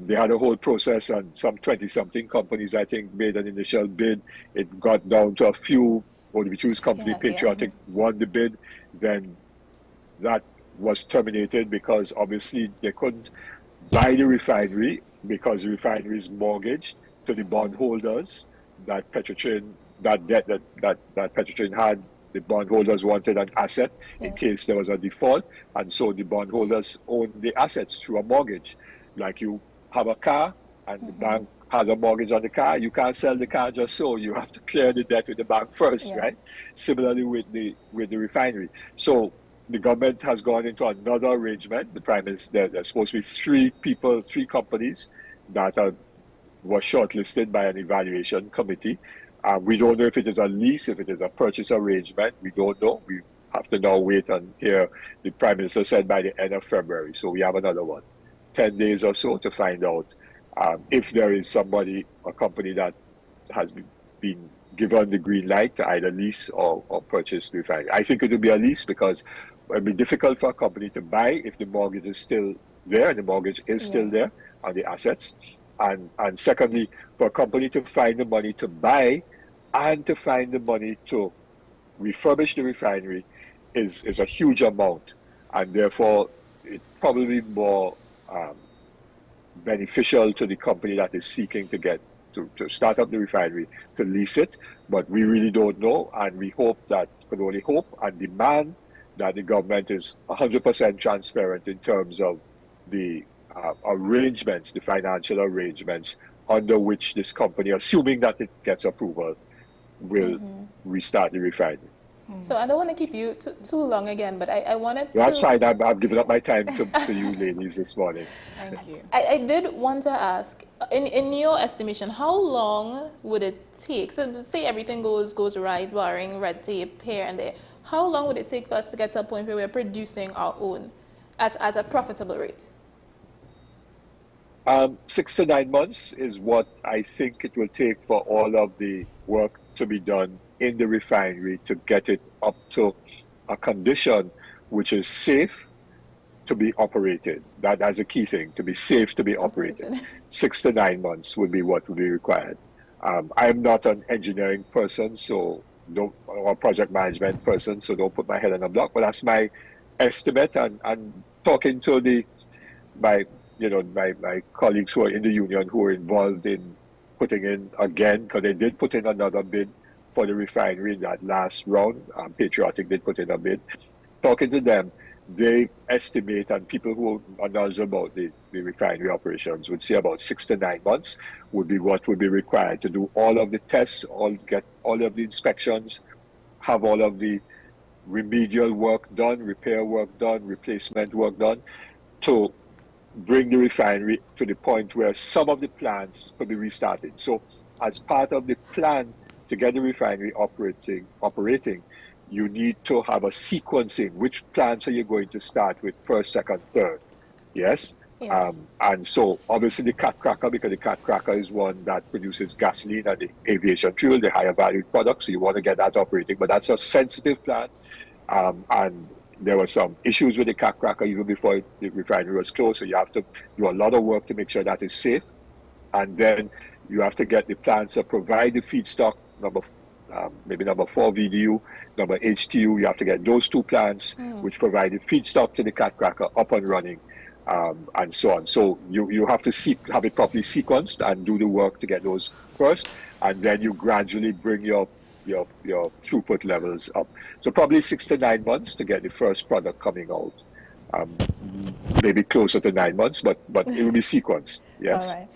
Speaker 6: they had a whole process, and some 20-something companies, I think, made an initial bid. It got down to a few, or the choose company, Patriotic, won the bid. Then that was terminated because obviously they couldn't buy the refinery because the refinery is mortgaged to the bondholders that Petrotrain, that debt that Petrotrain had. The bondholders wanted an asset in case there was a default, and so the bondholders own the assets through a mortgage. Like you have a car and the bank has a mortgage on the car, you can't sell the car just so. You have to clear the debt with the bank first, right? Similarly with the refinery. So the government has gone into another arrangement. The Prime Minister, there's supposed to be three companies that were shortlisted by an evaluation committee. We don't know if it is a lease, if it is a purchase arrangement. We don't know. We have to now wait and hear. The Prime Minister said by the end of February. So we have another 10 days or so to find out if there is somebody, a company that has been given the green light to either lease or purchase the refinery. I think it would be a lease because it would be difficult for a company to buy if the mortgage is still there, and the mortgage is still there on the assets. And secondly, for a company to find the money to buy and to find the money to refurbish the refinery is a huge amount, and therefore it's probably more beneficial to the company that is seeking to get to start up the refinery to lease it. But we really don't know, and we hope that, could only hope and demand that the government is 100% transparent in terms of the arrangements, the financial arrangements under which this company, assuming that it gets approval, will restart the refinery.
Speaker 5: So I don't want to keep you too long again, but I wanted to...
Speaker 6: That's fine. I've given up my time to you ladies this morning.
Speaker 5: Thank you. I did want to ask, in your estimation, how long would it take? So say everything goes right, barring red tape here and there. How long would it take for us to get to a point where we're producing our own at a profitable rate?
Speaker 6: 6 to 9 months is what I think it will take for all of the work to be done in the refinery to get it up to a condition which is safe to be operated. That's a key thing, to be safe to be operated. 6 to 9 months would be what would be required. I'm not an engineering person, so or project management person, so don't put my head on a block, but that's my estimate, and talking to my colleagues who are in the union who are involved in putting in again, because they did put in another bid for the refinery in that last round. Patriotic did put in a bid. Talking to them, they estimate, and people who are knowledgeable about the refinery operations would say about 6 to 9 months would be what would be required to do all of the tests, get all of the inspections, have all of the remedial work done, repair work done, replacement work done, to bring the refinery to the point where some of the plants could be restarted. So as part of the plan to get the refinery operating, you need to have a sequencing. Which plants are you going to start with first, second, third? Yes? And so obviously the cat cracker, because the cat cracker is one that produces gasoline and the aviation fuel, the higher valued products, so you want to get that operating. But that's a sensitive plant, and there were some issues with the cat cracker even before the refinery was closed, so you have to do a lot of work to make sure that is safe. And then you have to get the plants that provide the feedstock, maybe number 4 VDU, number HTU. You have to get those two plants which provide the feedstock to the cat cracker up and running, and so on. So you have to have it properly sequenced and do the work to get those first, and then you gradually bring your throughput levels up. So probably 6 to 9 months to get the first product coming out. Maybe closer to 9 months, but it will be sequenced. Yes.
Speaker 5: All right.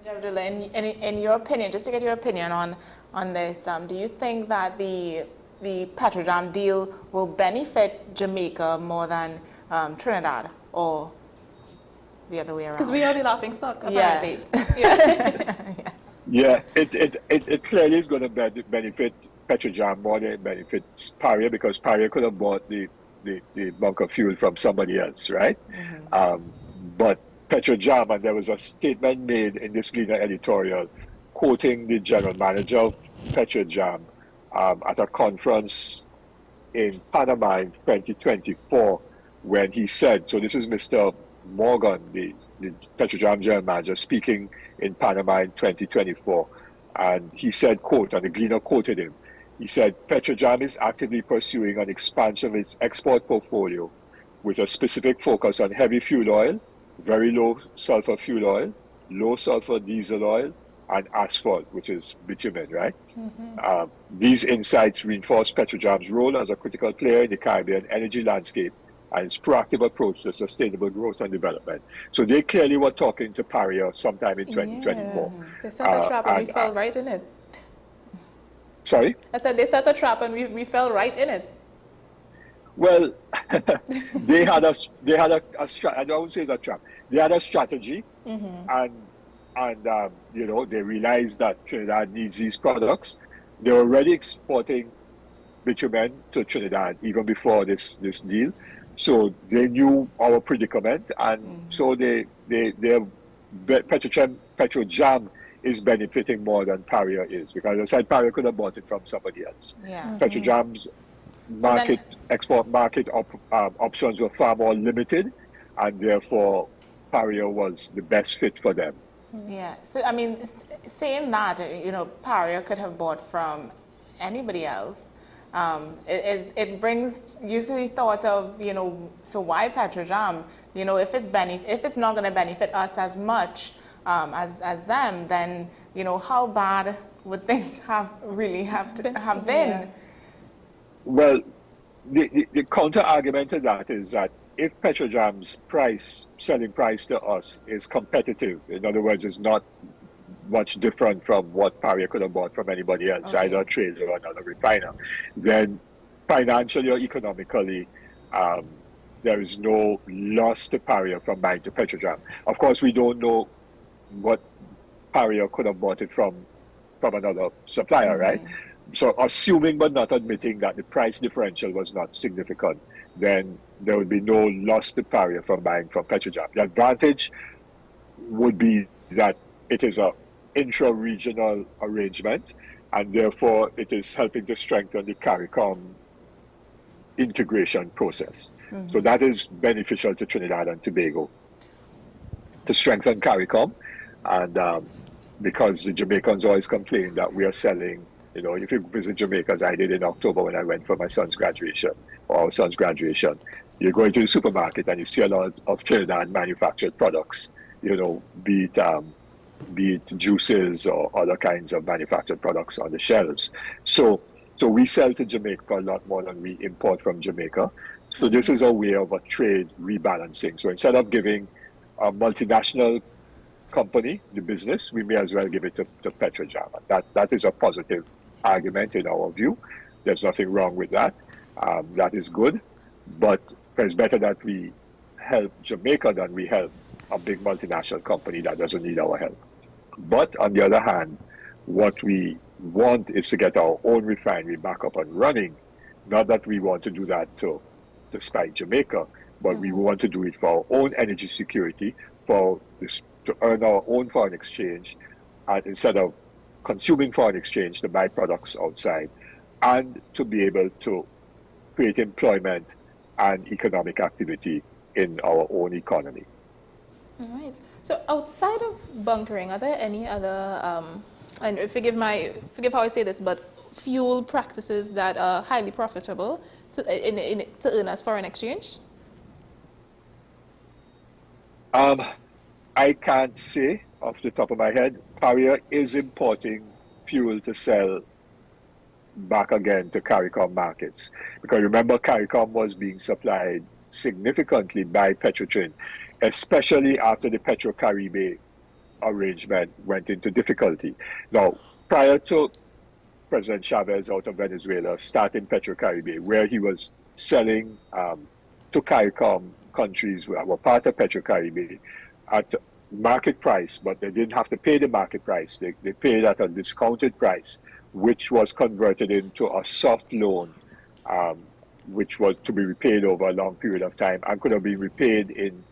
Speaker 5: Mr. Abdullah, in your opinion, just to get your opinion on this, do you think that the Petrojam deal will benefit Jamaica more than
Speaker 3: Trinidad, or the other way around?
Speaker 5: Because we are the laughing stock,
Speaker 3: Yeah.
Speaker 5: apparently. Yeah.
Speaker 6: Yeah, it clearly is going to benefit Petrojam more than it benefits Paria, because Paria could have bought the bunker fuel from somebody else, right? But Petrojam, and there was a statement made in this Greendot editorial quoting the general manager of Petrojam at a conference in Panama in 2024, when he said, so this is Mr. Morgan, the Petrojam general manager, speaking in Panama in 2024, and he said, quote, and the Greendot quoted him, he said, Petrojam is actively pursuing an expansion of its export portfolio with a specific focus on heavy fuel oil, very low sulfur fuel oil, low sulfur diesel oil, and asphalt, which is bitumen, right? These insights reinforce Petrojam's role as a critical player in the Caribbean energy landscape and its proactive approach to sustainable growth and development. So they clearly were talking to Paria sometime in 2024.
Speaker 5: Yeah. They set a trap and we fell right in it.
Speaker 6: Sorry?
Speaker 5: I said they set a trap and we fell right in it.
Speaker 6: Well, they had a I don't say that trap. They had a strategy, and you know, they realized that Trinidad needs these products. They were already exporting bitumen to Trinidad even before this deal. So they knew our predicament, and so Petrojam is benefiting more than Paria is, because as I said, Paria could have bought it from somebody else.
Speaker 3: Yeah.
Speaker 6: Petrojam's export market options were far more limited, and therefore Paria was the best fit for them.
Speaker 3: Yeah. So I mean, saying that, you know, Paria could have bought from anybody else. It brings usually thought of, you know, so why Petrojam? You know, if it's not going to benefit us as much as them, then, you know, how bad would things have been?
Speaker 5: Yeah.
Speaker 6: Well, the counter argument to that is that if Petrojam's selling price to us is competitive, in other words, is not much different from what Paria could have bought from anybody else, either a trader or another refiner, then financially or economically, there is no loss to Paria from buying to Petrojam. Of course, we don't know what Paria could have bought it from another supplier, right? So assuming but not admitting that the price differential was not significant, then there would be no loss to Paria from buying from Petrojam. The advantage would be that it is a intra-regional arrangement, and therefore it is helping to strengthen the CARICOM integration process. So that is beneficial to Trinidad and Tobago, to strengthen CARICOM, and because the Jamaicans always complain that we are selling, you know, if you visit Jamaica, as I did in October when I went for my son's graduation, or our son's graduation, you go into the supermarket and you see a lot of Trinidad manufactured products, you know, be it juices or other kinds of manufactured products on the shelves. So we sell to Jamaica a lot more than we import from Jamaica. So this is a way of a trade rebalancing. So instead of giving a multinational company the business, we may as well give it to Petrojam. That is a positive argument in our view. There's nothing wrong with that. That is good. But it's better that we help Jamaica than we help a big multinational company that doesn't need our help. But on the other hand, what we want is to get our own refinery back up and running. Not that we want to do that to spite Jamaica, but we want to do it for our own energy security, to earn our own foreign exchange, and instead of consuming foreign exchange, to buy products outside, and to be able to create employment and economic activity in our own economy.
Speaker 5: All right. So outside of bunkering, are there any other, and forgive how I say this, but fuel practices that are highly profitable to earn us foreign exchange?
Speaker 6: I can't say off the top of my head. Paria is importing fuel to sell back again to CARICOM markets. Because remember, CARICOM was being supplied significantly by Petrotrin, especially after the Petrocaribe arrangement went into difficulty. Now, prior to President Chavez out of Venezuela starting Petrocaribe, where he was selling to CARICOM countries were part of Petrocaribe at market price, but they didn't have to pay the market price. They paid at a discounted price, which was converted into a soft loan, which was to be repaid over a long period of time and could have been repaid in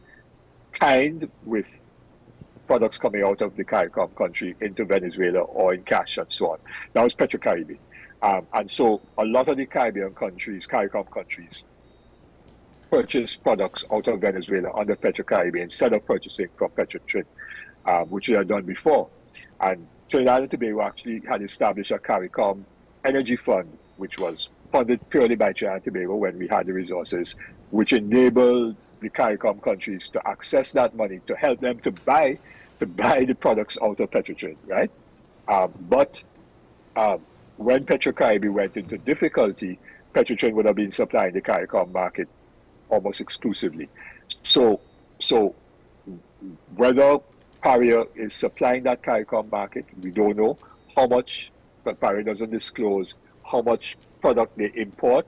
Speaker 6: kind with products coming out of the CARICOM country into Venezuela or in cash and so on. That was Petrocaribe. And so a lot of the Caribbean countries, CARICOM countries, purchase products out of Venezuela under Petrocaribe instead of purchasing from Petrotrin, which they had done before. And Trinidad and Tobago actually had established a CARICOM energy fund, which was funded purely by Trinidad and Tobago when we had the resources, which enabled the CARICOM countries to access that money to help them to buy the products out of Petrotrin, right? But when Petrocaribe went into difficulty, Petrotrin would have been supplying the CARICOM market almost exclusively. So whether Paria is supplying that CARICOM market, we don't know. How much, but Paria doesn't disclose how much product they import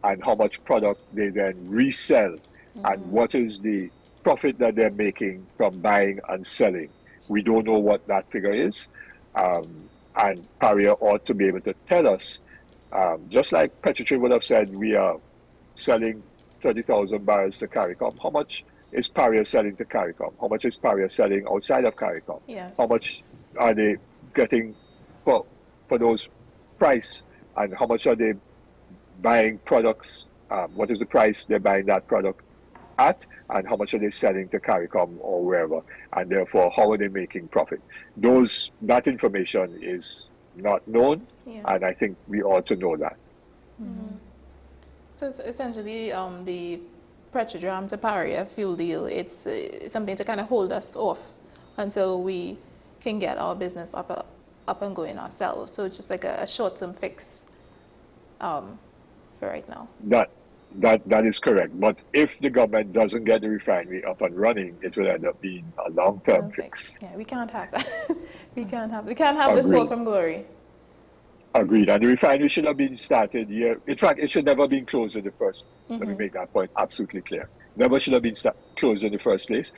Speaker 6: and how much product they then resell, and what is the profit that they're making from buying and selling. We don't know what that figure is, and Paria ought to be able to tell us, just like Petrotrin would have said, we are selling 30,000 barrels to CARICOM. How much is Paria selling to CARICOM? How much is Paria selling outside of CARICOM?
Speaker 5: Yes.
Speaker 6: How much are they getting for those price, and how much are they buying products? What is the price they're buying that product at, and how much are they selling to CARICOM or wherever, and therefore how are they making profit? That information is not known,
Speaker 5: yes.
Speaker 6: And I think we ought to know that.
Speaker 5: So it's essentially the Petrojam to Paria fuel deal. It's something to kind of hold us off until we can get our business up and going ourselves. So it's just like a short-term fix for right now.
Speaker 6: That is correct. But if the government doesn't get the refinery up and running, it will end up being a long-term fix.
Speaker 5: Yeah, we can't have that. we can't have this fall from glory.
Speaker 6: Agreed. And the refinery should have been started here. In fact, it should never have been closed in the first place. Let me make that point absolutely clear. Never should have been closed in the first place.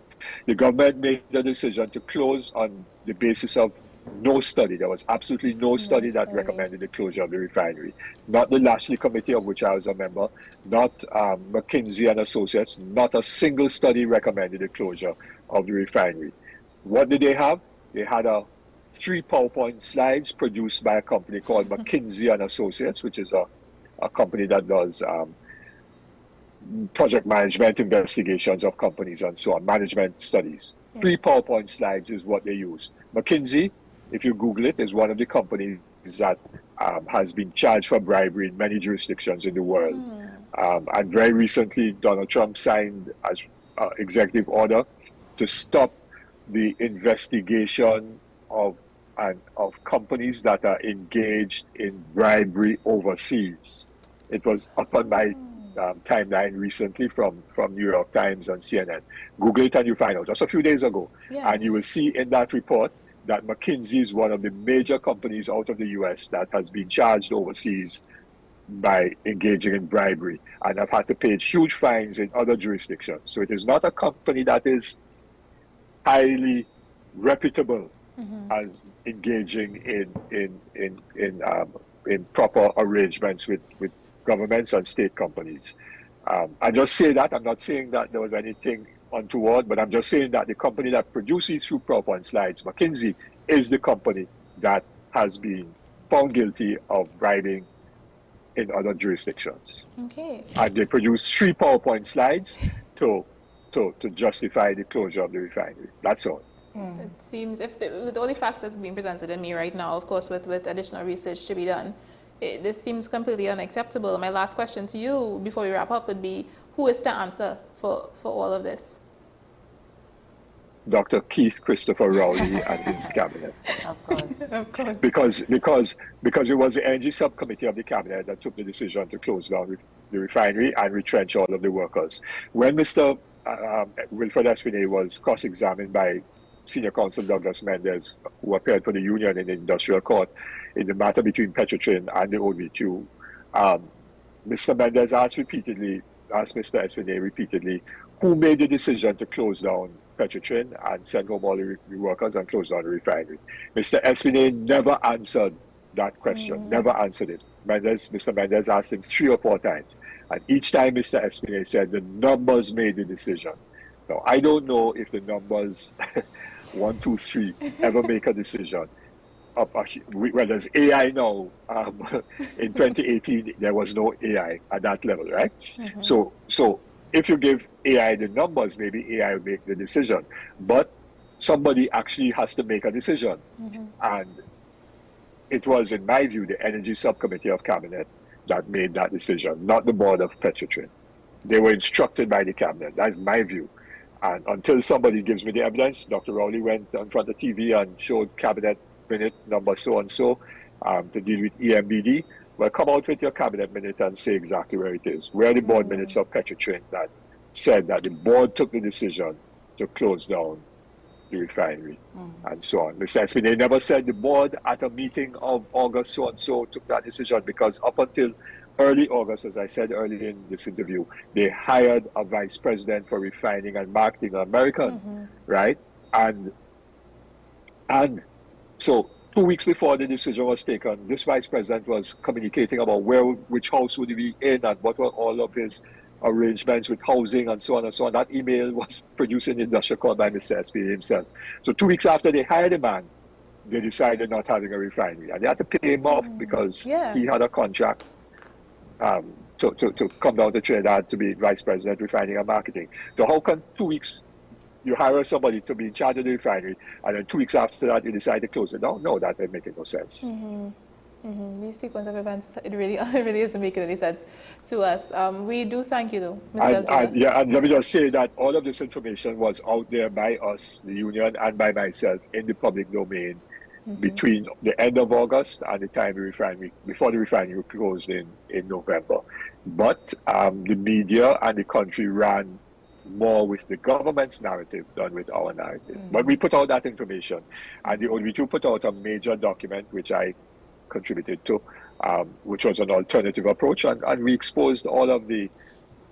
Speaker 6: The government made the decision to close on the basis of no study. There was absolutely no study that recommended the closure of the refinery. Not the Lashley Committee, of which I was a member, not McKinsey and Associates, not a single study recommended the closure of the refinery. What did they have? They had 3 PowerPoint slides produced by a company called McKinsey and Associates, which is a company that does project management investigations of companies and so on, management studies. Yes. 3 PowerPoint slides is what they use. McKinsey, if you Google it, is one of the companies that has been charged for bribery in many jurisdictions in the world. And very recently, Donald Trump signed an executive order to stop the investigation of companies that are engaged in bribery overseas. It was up on my timeline recently from New York Times and CNN. Google it and you find out, just a few days ago. Yes. And you will see in that report that McKinsey is one of the major companies out of the US that has been charged overseas by engaging in bribery and have had to pay huge fines in other jurisdictions. So it is not a company that is highly reputable as engaging in proper arrangements with governments and state companies. I just say that. I'm not saying that there was anything untoward, but I'm just saying that the company that produces through PowerPoint slides, McKinsey, is the company that has been found guilty of bribing in other jurisdictions.
Speaker 5: Okay.
Speaker 6: And they produced 3 PowerPoint slides to justify the closure of the refinery. That's all.
Speaker 5: It seems, with all the facts that's being presented to me right now, of course, with additional research to be done, this seems completely unacceptable. My last question to you before we wrap up would be, who is to answer for all of this?
Speaker 6: Dr. Keith Christopher Rowley and his cabinet.
Speaker 5: Of course. Of course.
Speaker 6: Because it was the energy subcommittee of the cabinet that took the decision to close down the refinery and retrench all of the workers. When Mr. Wilfred Espinay was cross-examined by Senior Counsel Douglas Mendez, who appeared for the union in the industrial court in the matter between Petrotrin and the OVQ, Mr. Mendez asked Mr. Espinay repeatedly, who made the decision to close down Petrotrin and send home all the workers and close down the refinery? Mr. Espinay never answered that question, never answered it. Mr. Mendes asked him 3 or 4 times. And each time Mr. Espinay said the numbers made the decision. Now, I don't know if the numbers 1, 2, 3 ever make a decision. Well, there's AI now. In 2018, there was no AI at that level, right? So if you give AI the numbers, maybe AI will make the decision. But somebody actually has to make a decision. And it was, in my view, the Energy Subcommittee of Cabinet that made that decision, not the board of Petrotrin. They were instructed by the Cabinet. That's my view. And until somebody gives me the evidence, Dr. Rowley went in front of TV and showed Cabinet minute number so-and-so to deal with EMBD. Well, come out with your Cabinet minute and say exactly where it is. Where are the board minutes of Petrotrin that said that the board took the decision to close down the refinery and so on. Mr. Espinay never said the board at a meeting of August so-and-so took that decision, because up until early August, as I said earlier in this interview, they hired a vice president for refining and marketing, an American, right? And so 2 weeks before the decision was taken, this vice president was communicating about which house would he be in and what were all of his arrangements with housing and so on and so on. That email was produced in the industrial court by Mr. Espinay himself. So 2 weeks after they hired a man, they decided not having a refinery. And they had to pay him off because he had a contract to come down to Trinidad to be vice president refining and marketing. So how can 2 weeks you hire somebody to be in charge of the refinery, and then 2 weeks after that you decide to close it down? No, that ain't making no sense.
Speaker 5: These sequence of events, it really doesn't make any sense to us. We do thank you, though, Mr.
Speaker 6: And let me just say that all of this information was out there by us, the union, and by myself in the public domain between the end of August and the time before the refinery closed in November. But the media and the country ran more with the government's narrative than with our narrative. But we put out that information, and the ODB2 put out a major document, which I contributed to, which was an alternative approach, and we exposed all of the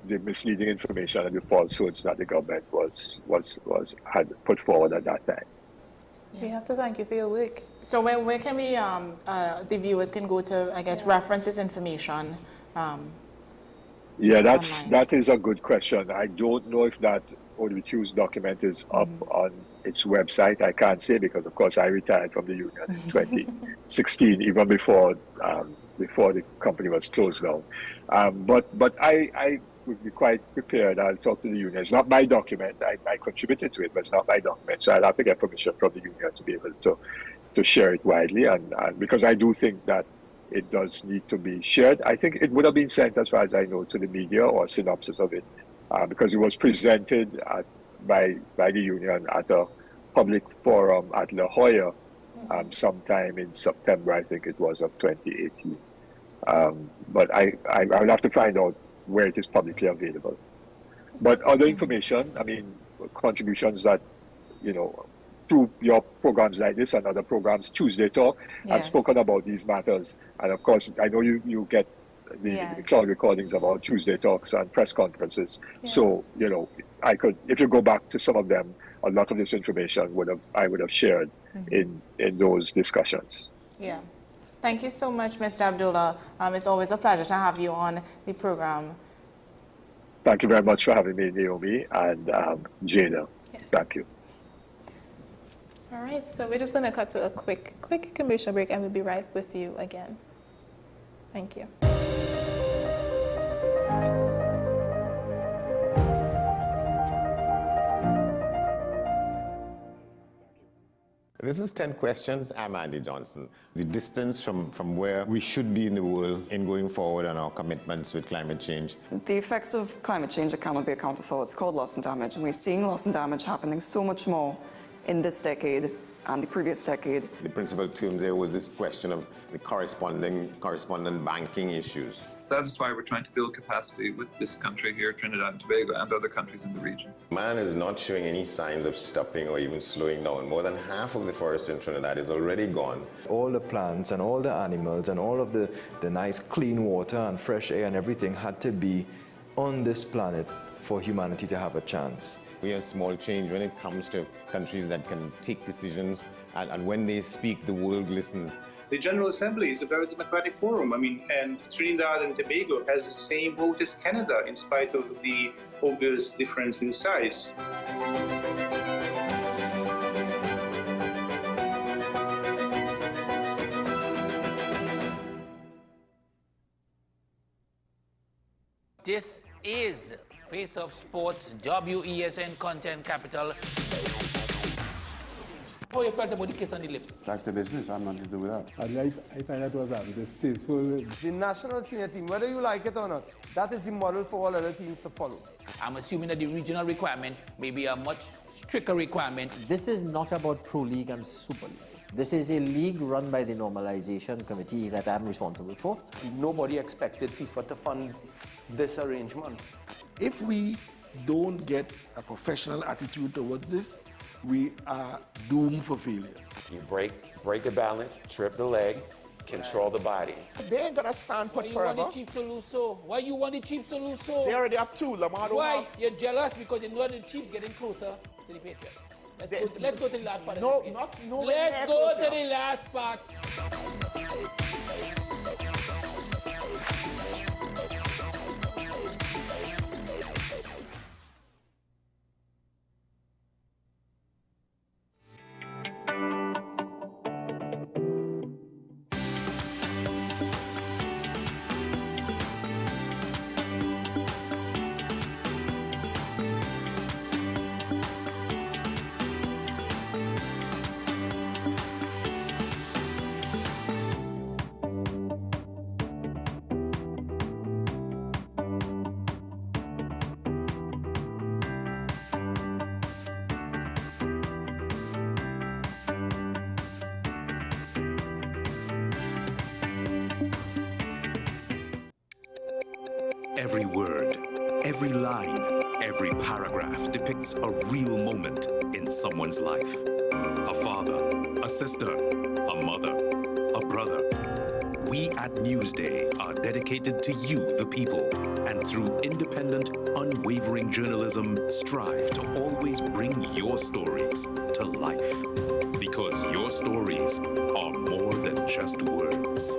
Speaker 6: misleading information and the falsehoods that the government had put forward at that time.
Speaker 5: We have to thank you for your work.
Speaker 3: So where can we, the viewers can go to, I guess, reference this information?
Speaker 6: Yeah, that is a good question. I don't know if that ODB2's document is up on its website. I can't say, because of course I retired from the union in 2016, even before the company was closed down. But I would be quite prepared. I'll talk to the union. It's not my document. I contributed to it, but it's not my document. So I'll have to get permission from the union to be able to share it widely, and because I do think that it does need to be shared. I think it would have been sent, as far as I know, to the media, or a synopsis of it, because it was presented by the union at a public forum at La Jolla sometime in September, I think it was, of 2018. But I will have to find out where it is publicly available. But other information, I mean, contributions that, through your programs like this and other programs, Tuesday Talk, I've spoken about these matters. And of course, I know you get the cloud recordings of our Tuesday Talks and press conferences. So, I could, if you go back to some of them, a lot of this information I would have shared in those discussions.
Speaker 3: Yeah. Thank you so much, Mr. Abdullah. It's always a pleasure to have you on the program.
Speaker 6: Thank you very much for having me, Naomi and Jada. Thank you.
Speaker 5: All right, so we're just going to cut to a quick commercial break, and we'll be right with you again. Thank you.
Speaker 16: This is 10 Questions. I'm Andy Johnson. The distance from where we should be in the world in going forward on our commitments with climate change.
Speaker 17: The effects of climate change that cannot be accounted for. It's called loss and damage, and we're seeing loss and damage happening so much more in this decade and the previous decade.
Speaker 16: The principal term there was this question of the correspondent banking issues.
Speaker 18: That is why we're trying to build capacity with this country here, Trinidad and Tobago, and other countries in the region. Man is not showing any signs of stopping or even slowing down. More than half of the forest in Trinidad is already gone.
Speaker 19: All the plants and all the animals and all of the nice clean water and fresh air and everything had to be on this planet for humanity to have a chance.
Speaker 16: We are small change when it comes to countries that can take decisions, and when they speak, the world listens.
Speaker 20: The General Assembly is a very democratic forum. I mean, and Trinidad and Tobago has the same vote as Canada, in spite of the obvious difference in size.
Speaker 21: This is Face of Sports, WESN Content Capital. How you felt about the kiss on the lip?
Speaker 22: That's the business. I'm nothing to do with that.
Speaker 23: I find that was distasteful.
Speaker 24: The national senior team, whether you like it or not, that is the model for all other teams to follow.
Speaker 21: I'm assuming that the regional requirement may be a much stricter requirement.
Speaker 25: This is not about Pro League and Super League. This is a league run by the Normalization Committee that I'm responsible for.
Speaker 26: Nobody expected FIFA to fund this arrangement.
Speaker 27: If we don't get a professional attitude towards this, we are doomed for failure.
Speaker 28: You break the balance, trip the leg, control the body.
Speaker 27: They ain't gonna stand put forever.
Speaker 21: Why you want the Chiefs to lose so? Why you want the Chiefs to lose so?
Speaker 27: They already have two. Lamar don't
Speaker 21: Why?
Speaker 27: have.
Speaker 21: You're jealous because you know the Chiefs getting closer to the Patriots. Let's go to the last part.
Speaker 27: No,
Speaker 21: let's go to the last part.
Speaker 29: Every word, every line, every paragraph depicts a real moment in someone's life. A father, a sister, a mother, a brother. We at Newsday are dedicated to you, the people, and through independent, unwavering journalism, strive to always bring your stories to life. Because your stories are more than just words.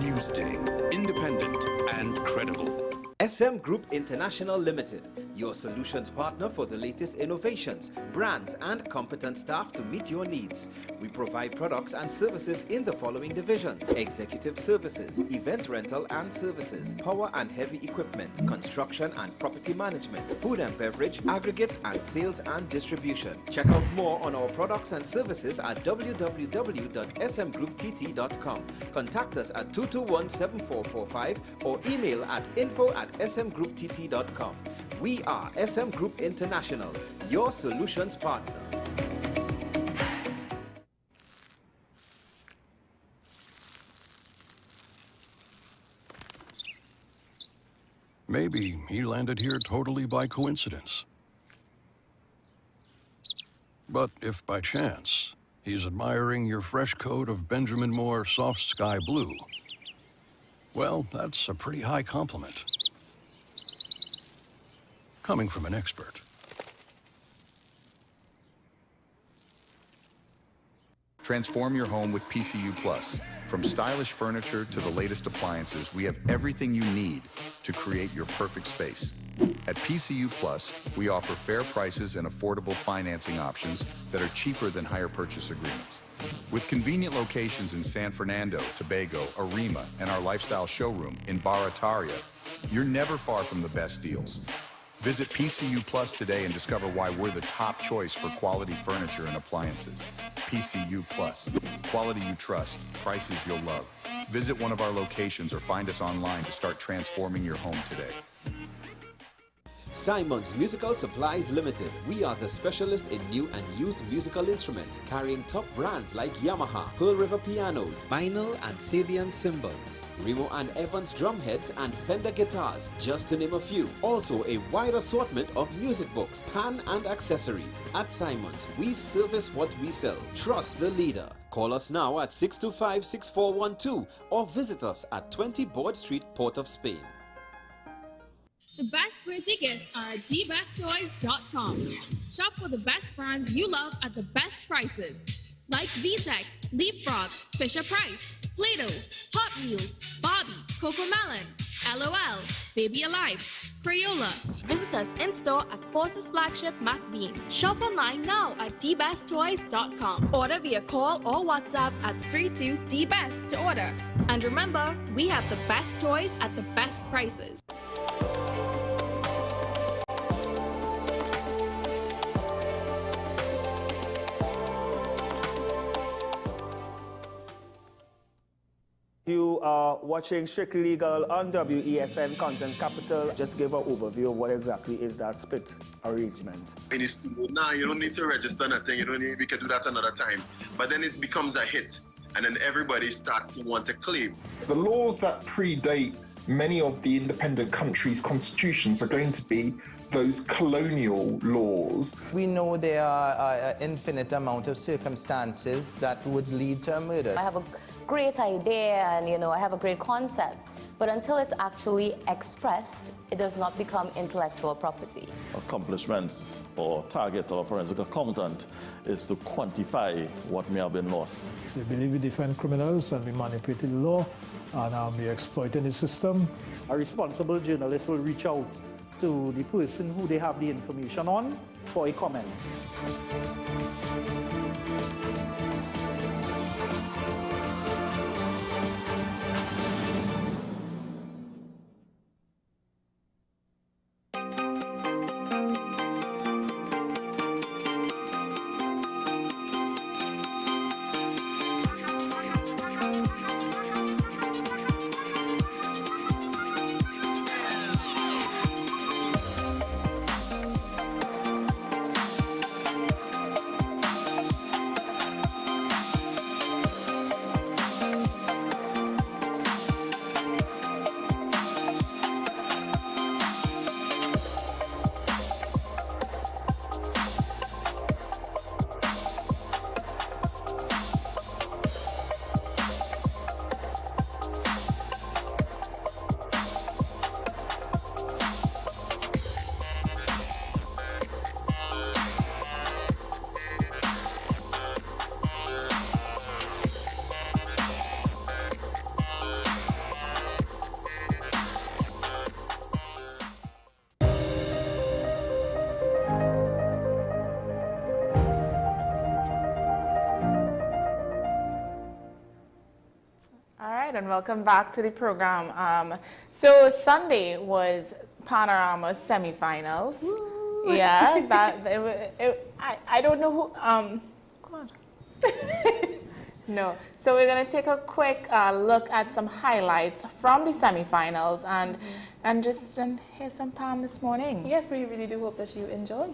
Speaker 29: Newsday, independent and credible.
Speaker 7: SM Group International Limited, your solutions partner for the latest innovations, brands, and competent staff to meet your needs. We provide products and services in the following divisions: executive services, event rental and services, power and heavy equipment, construction and property management, food and beverage, aggregate and sales and distribution. Check out more on our products and services at www.smgrouptt.com. Contact us at 221-7445 or email at info@smgrouptt.com. We are SM Group International, your solutions partner.
Speaker 30: Maybe he landed here totally by coincidence. But if by chance he's admiring your fresh coat of Benjamin Moore soft sky blue, well, that's a pretty high compliment. Coming from an expert.
Speaker 31: Transform your home with PCU Plus. From stylish furniture to the latest appliances, we have everything you need to create your perfect space. At PCU Plus, we offer fair prices and affordable financing options that are cheaper than hire purchase agreements. With convenient locations in San Fernando, Tobago, Arima, and our lifestyle showroom in Barataria, you're never far from the best deals. Visit PCU Plus today and discover why we're the top choice for quality furniture and appliances. PCU Plus. Quality you trust, prices you'll love. Visit one of our locations or find us online to start transforming your home today.
Speaker 7: Simon's Musical Supplies Limited. We are the specialist in new and used musical instruments, carrying top brands like Yamaha, Pearl River Pianos, Vinyl and Sabian cymbals, Remo and Evans drumheads and Fender guitars, just to name a few. Also a wide assortment of music books, pan and accessories. At Simon's, we service what we sell. Trust the leader. Call us now at 625-6412 or visit us at 20 Board Street, Port of Spain.
Speaker 1: The best birthday gifts are at dbesttoys.com. Shop for the best brands you love at the best prices. Like VTech, Leapfrog, Fisher-Price, Play-Doh, Hot Wheels, Barbie, Cocomelon, LOL, Baby Alive, Crayola. Visit us in-store at Forces Flagship MacBean. Shop online now at dbesttoys.com. Order via call or WhatsApp at 32DBEST to order. And remember, we have the best toys at the best prices.
Speaker 2: You are watching Strictly Legal on WESN Content Capital. Just give an overview of what exactly is that split arrangement.
Speaker 4: And it's now you don't need to register nothing. You don't need. We can do that another time. But then it becomes a hit, and then everybody starts to want to claim.
Speaker 8: The laws that predate many of the independent countries' constitutions are going to be those colonial laws.
Speaker 9: We know there are an infinite amount of circumstances that would lead to a murder.
Speaker 10: I have a great idea and I have a great concept, but until it's actually expressed, it does not become intellectual property.
Speaker 11: Accomplishments or targets of a forensic accountant is to quantify what may have been lost.
Speaker 12: They believe we defend criminals and we manipulated the law and we exploiting the system.
Speaker 2: A responsible journalist will reach out to the person who they have the information on for a comment.
Speaker 3: And welcome back to the program. So Sunday was Panorama's semifinals. Woo. Yeah, I don't know who. God. No. So we're gonna take a quick look at some highlights from the semifinals and just hear some Pam this morning.
Speaker 5: Yes, we really do hope that you enjoy.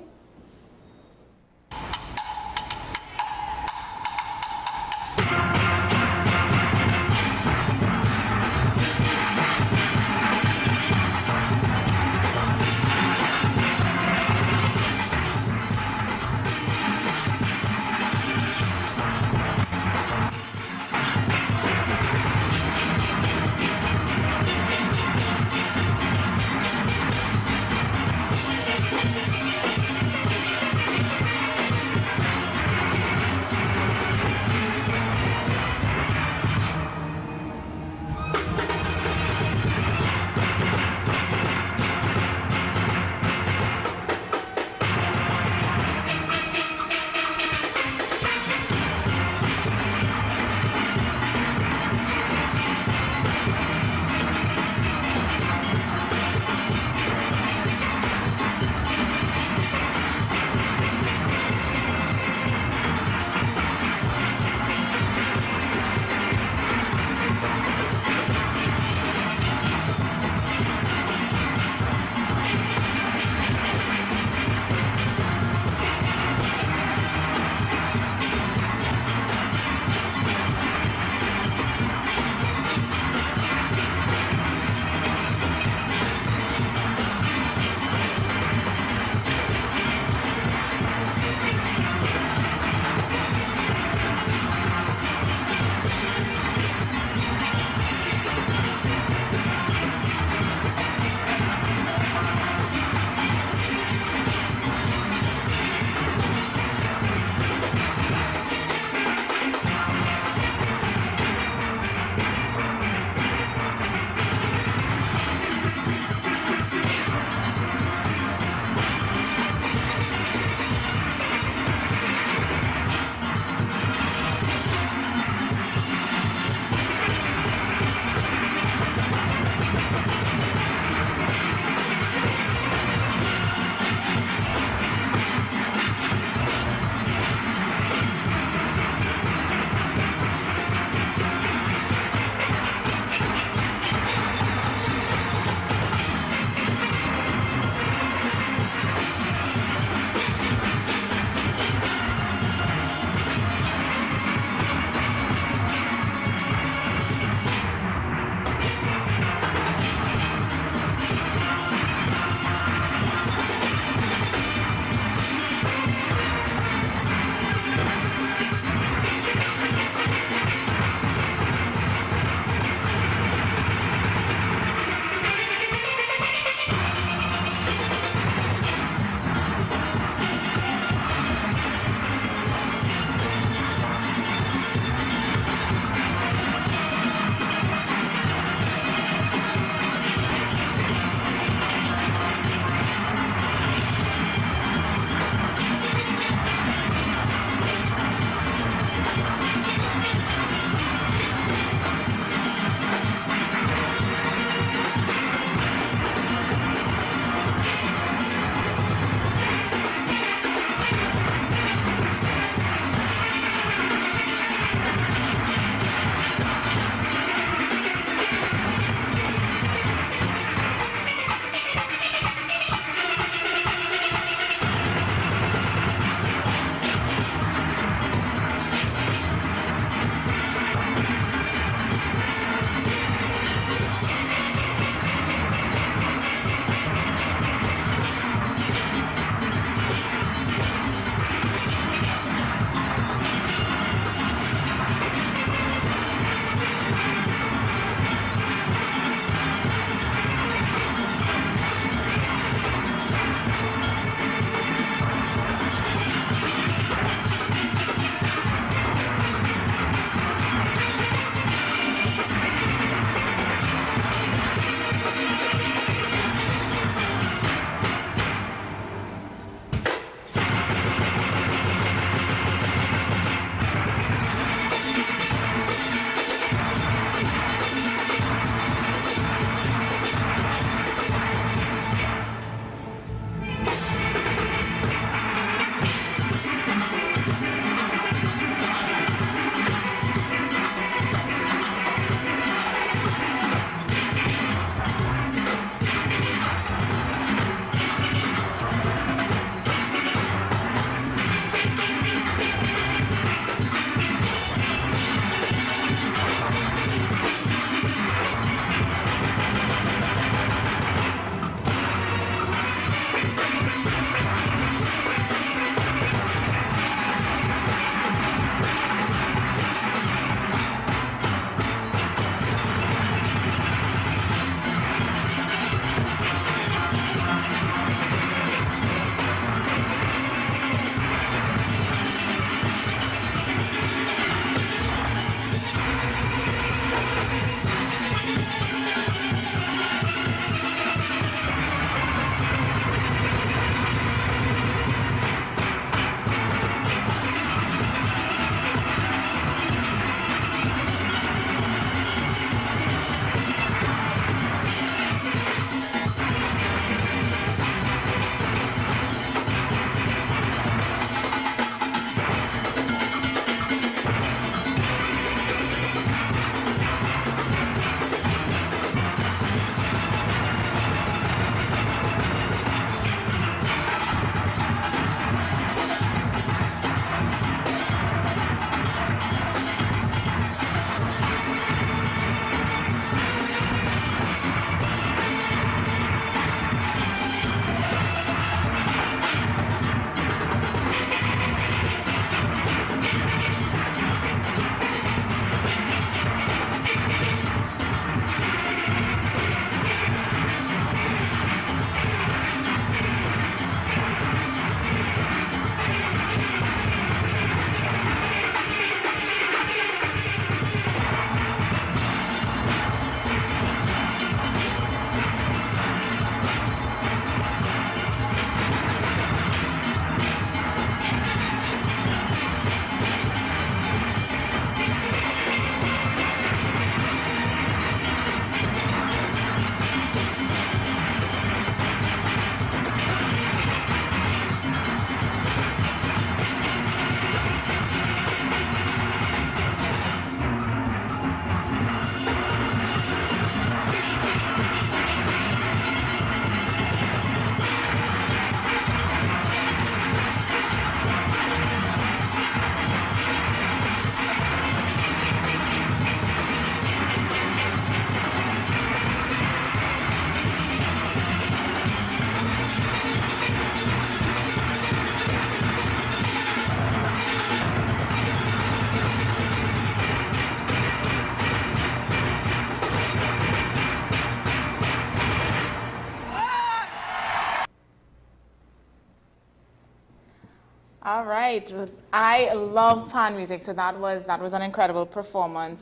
Speaker 3: All right. I love pan music, so that was an incredible performance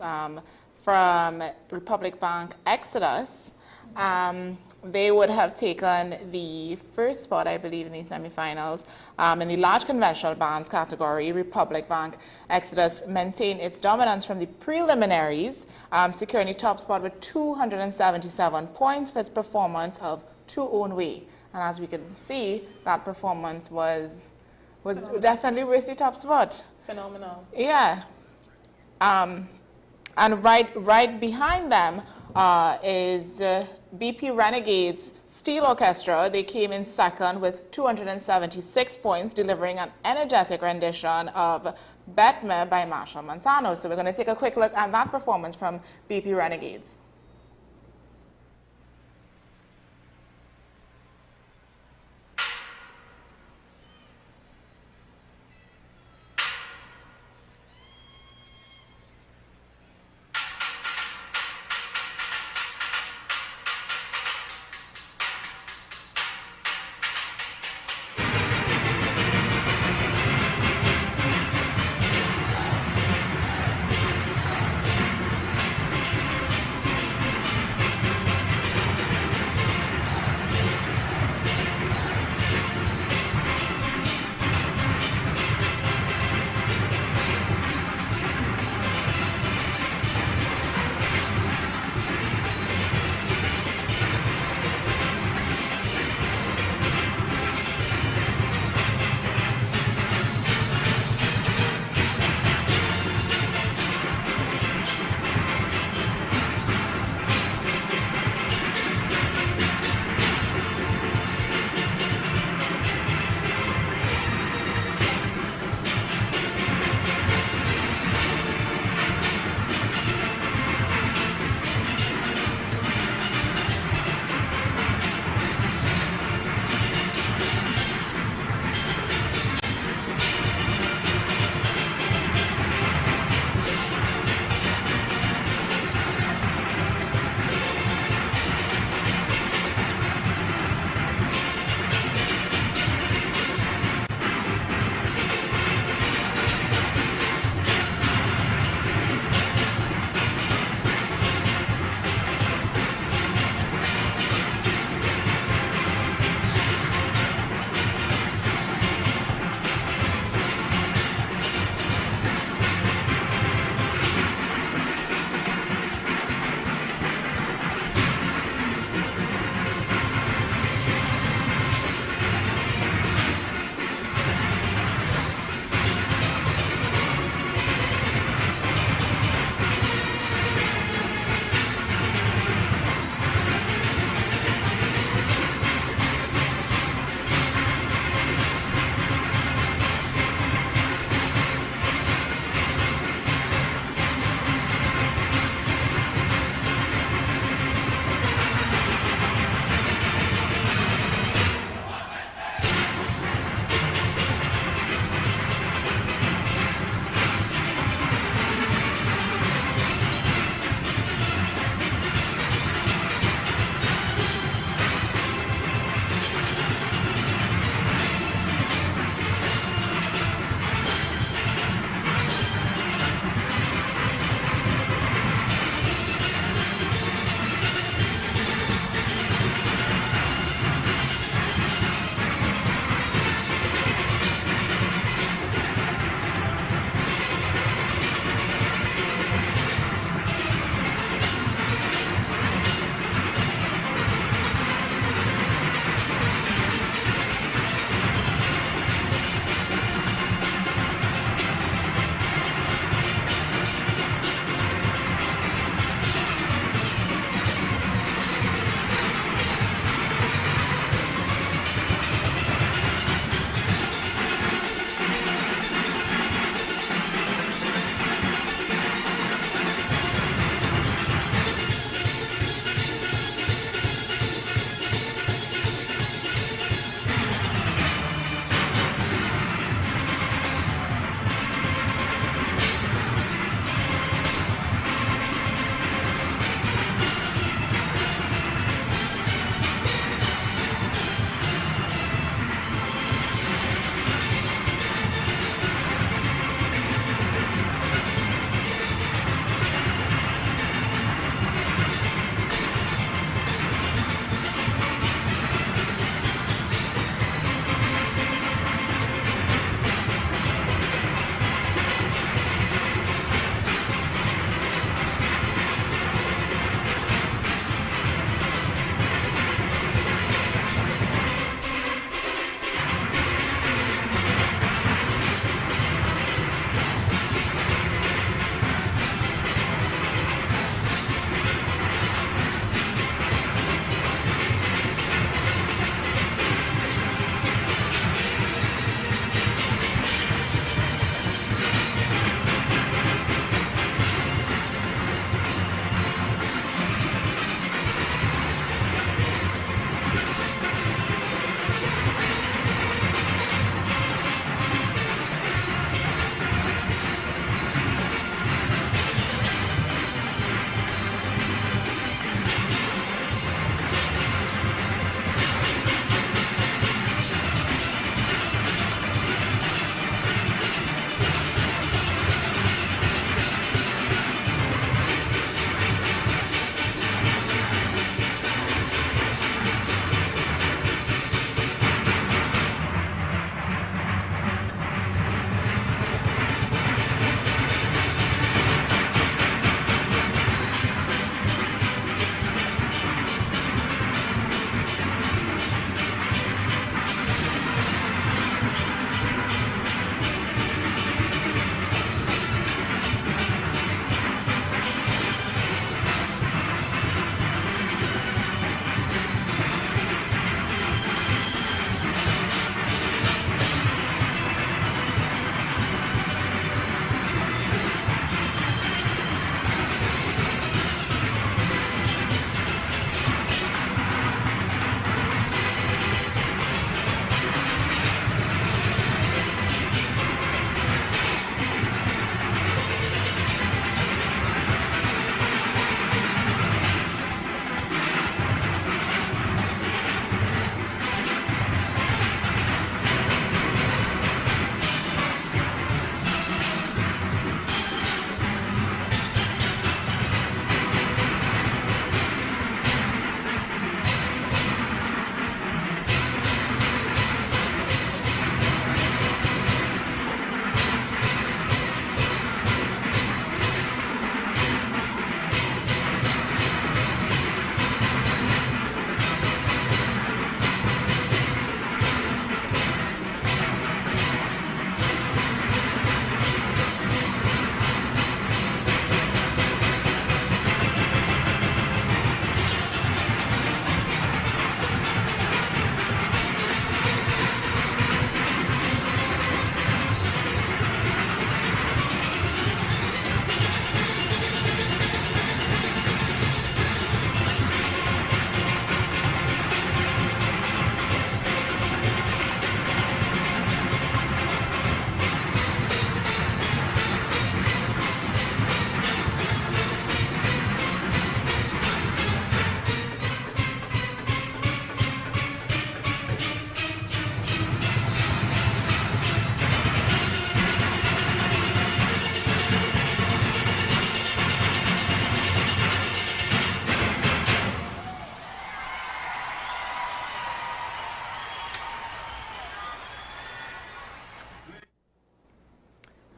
Speaker 3: from Republic Bank Exodus. They would have taken the first spot, I believe, in the semifinals. In the large conventional bands category, Republic Bank Exodus maintained its dominance from the preliminaries, securing the top spot with 277 points for its performance of Two Own Way. And as we can see, that performance was definitely worth the top spot.
Speaker 5: Phenomenal.
Speaker 3: Yeah. And right behind them is BP Renegades Steel Orchestra. They came in second with 276 points, delivering an energetic rendition of Bet Me by Marshall Montano. So we're going to take a quick look at that performance from BP Renegades.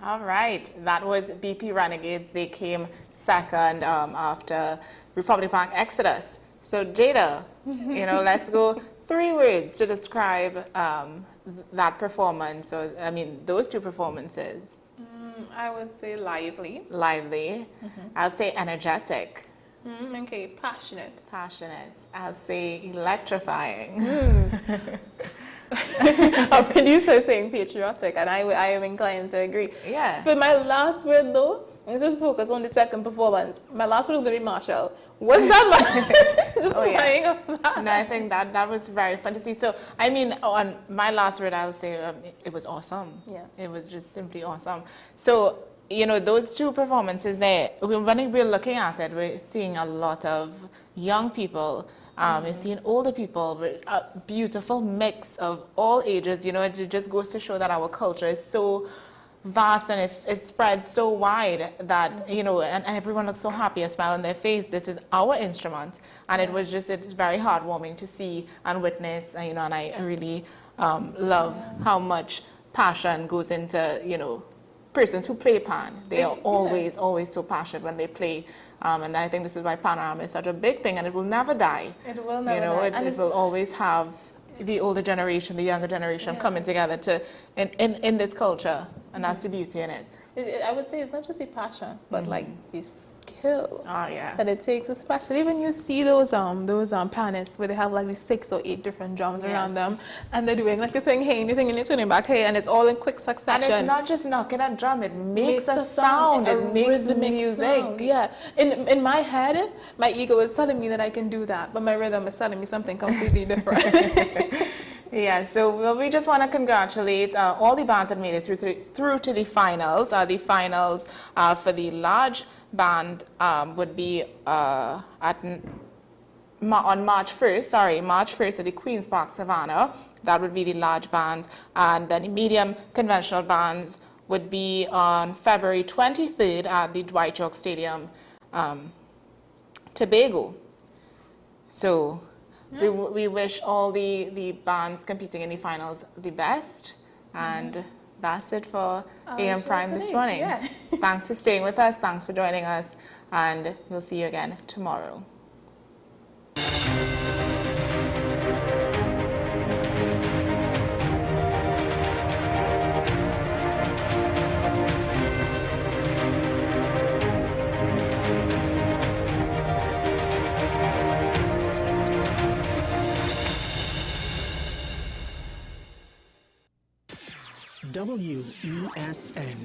Speaker 3: All right, that was BP Renegades. They came second after Republic Bank Exodus. So Jada, let's go 3 words to describe that performance, or I mean, those 2 performances.
Speaker 5: I would say lively.
Speaker 3: Lively. I'll say energetic.
Speaker 5: Okay, passionate.
Speaker 3: Passionate. I'll say electrifying.
Speaker 5: Our producer is saying patriotic, and I am inclined to agree.
Speaker 3: Yeah.
Speaker 5: But my last word, though, let's just focus on the second performance. My last word is going to be Marshall. What's that? Just playing off that.
Speaker 3: No, I think that was very fun to see. So, I mean, on my last word, I would say it was awesome.
Speaker 5: Yes.
Speaker 3: It was just simply awesome. So, those 2 performances there, when we're looking at it, we're seeing a lot of young people. You're seeing older people with a beautiful mix of all ages. It just goes to show that our culture is so vast and it spreads so wide that, and everyone looks so happy, a smile on their face. This is our instrument. And it's very heartwarming to see and witness, and I really love how much passion goes into, persons who play pan. They are always so passionate when they play. And I think this is why Panorama is such a big thing, and it will never die.
Speaker 5: It will never die.
Speaker 3: It will always have the older generation, the younger generation coming together in this culture, and that's the beauty in it.
Speaker 5: I would say it's not just the passion, but like the skill that it takes, especially when you see those panists where they have like 6 or 8 different drums around them, and they're doing like the thing here, and you're turning back here, and it's all in quick succession.
Speaker 3: And it's not just knocking a drum; it makes a sound. It makes music.
Speaker 5: Sound. Yeah. In my head, my ego is telling me that I can do that, but my rhythm is telling me something completely different.
Speaker 3: Yeah, so we just want to congratulate all the bands that made it through to the finals. The finals for the large band would be on March 1st at the Queen's Park Savannah. That would be the large band. And then the medium conventional bands would be on February 23rd at the Dwight York Stadium, Tobago. So we wish all the bands competing in the finals the best, and that's it for AM Prime this morning.
Speaker 5: Yeah.
Speaker 3: Thanks for staying with us, thanks for joining us, and we'll see you again tomorrow.
Speaker 6: WESN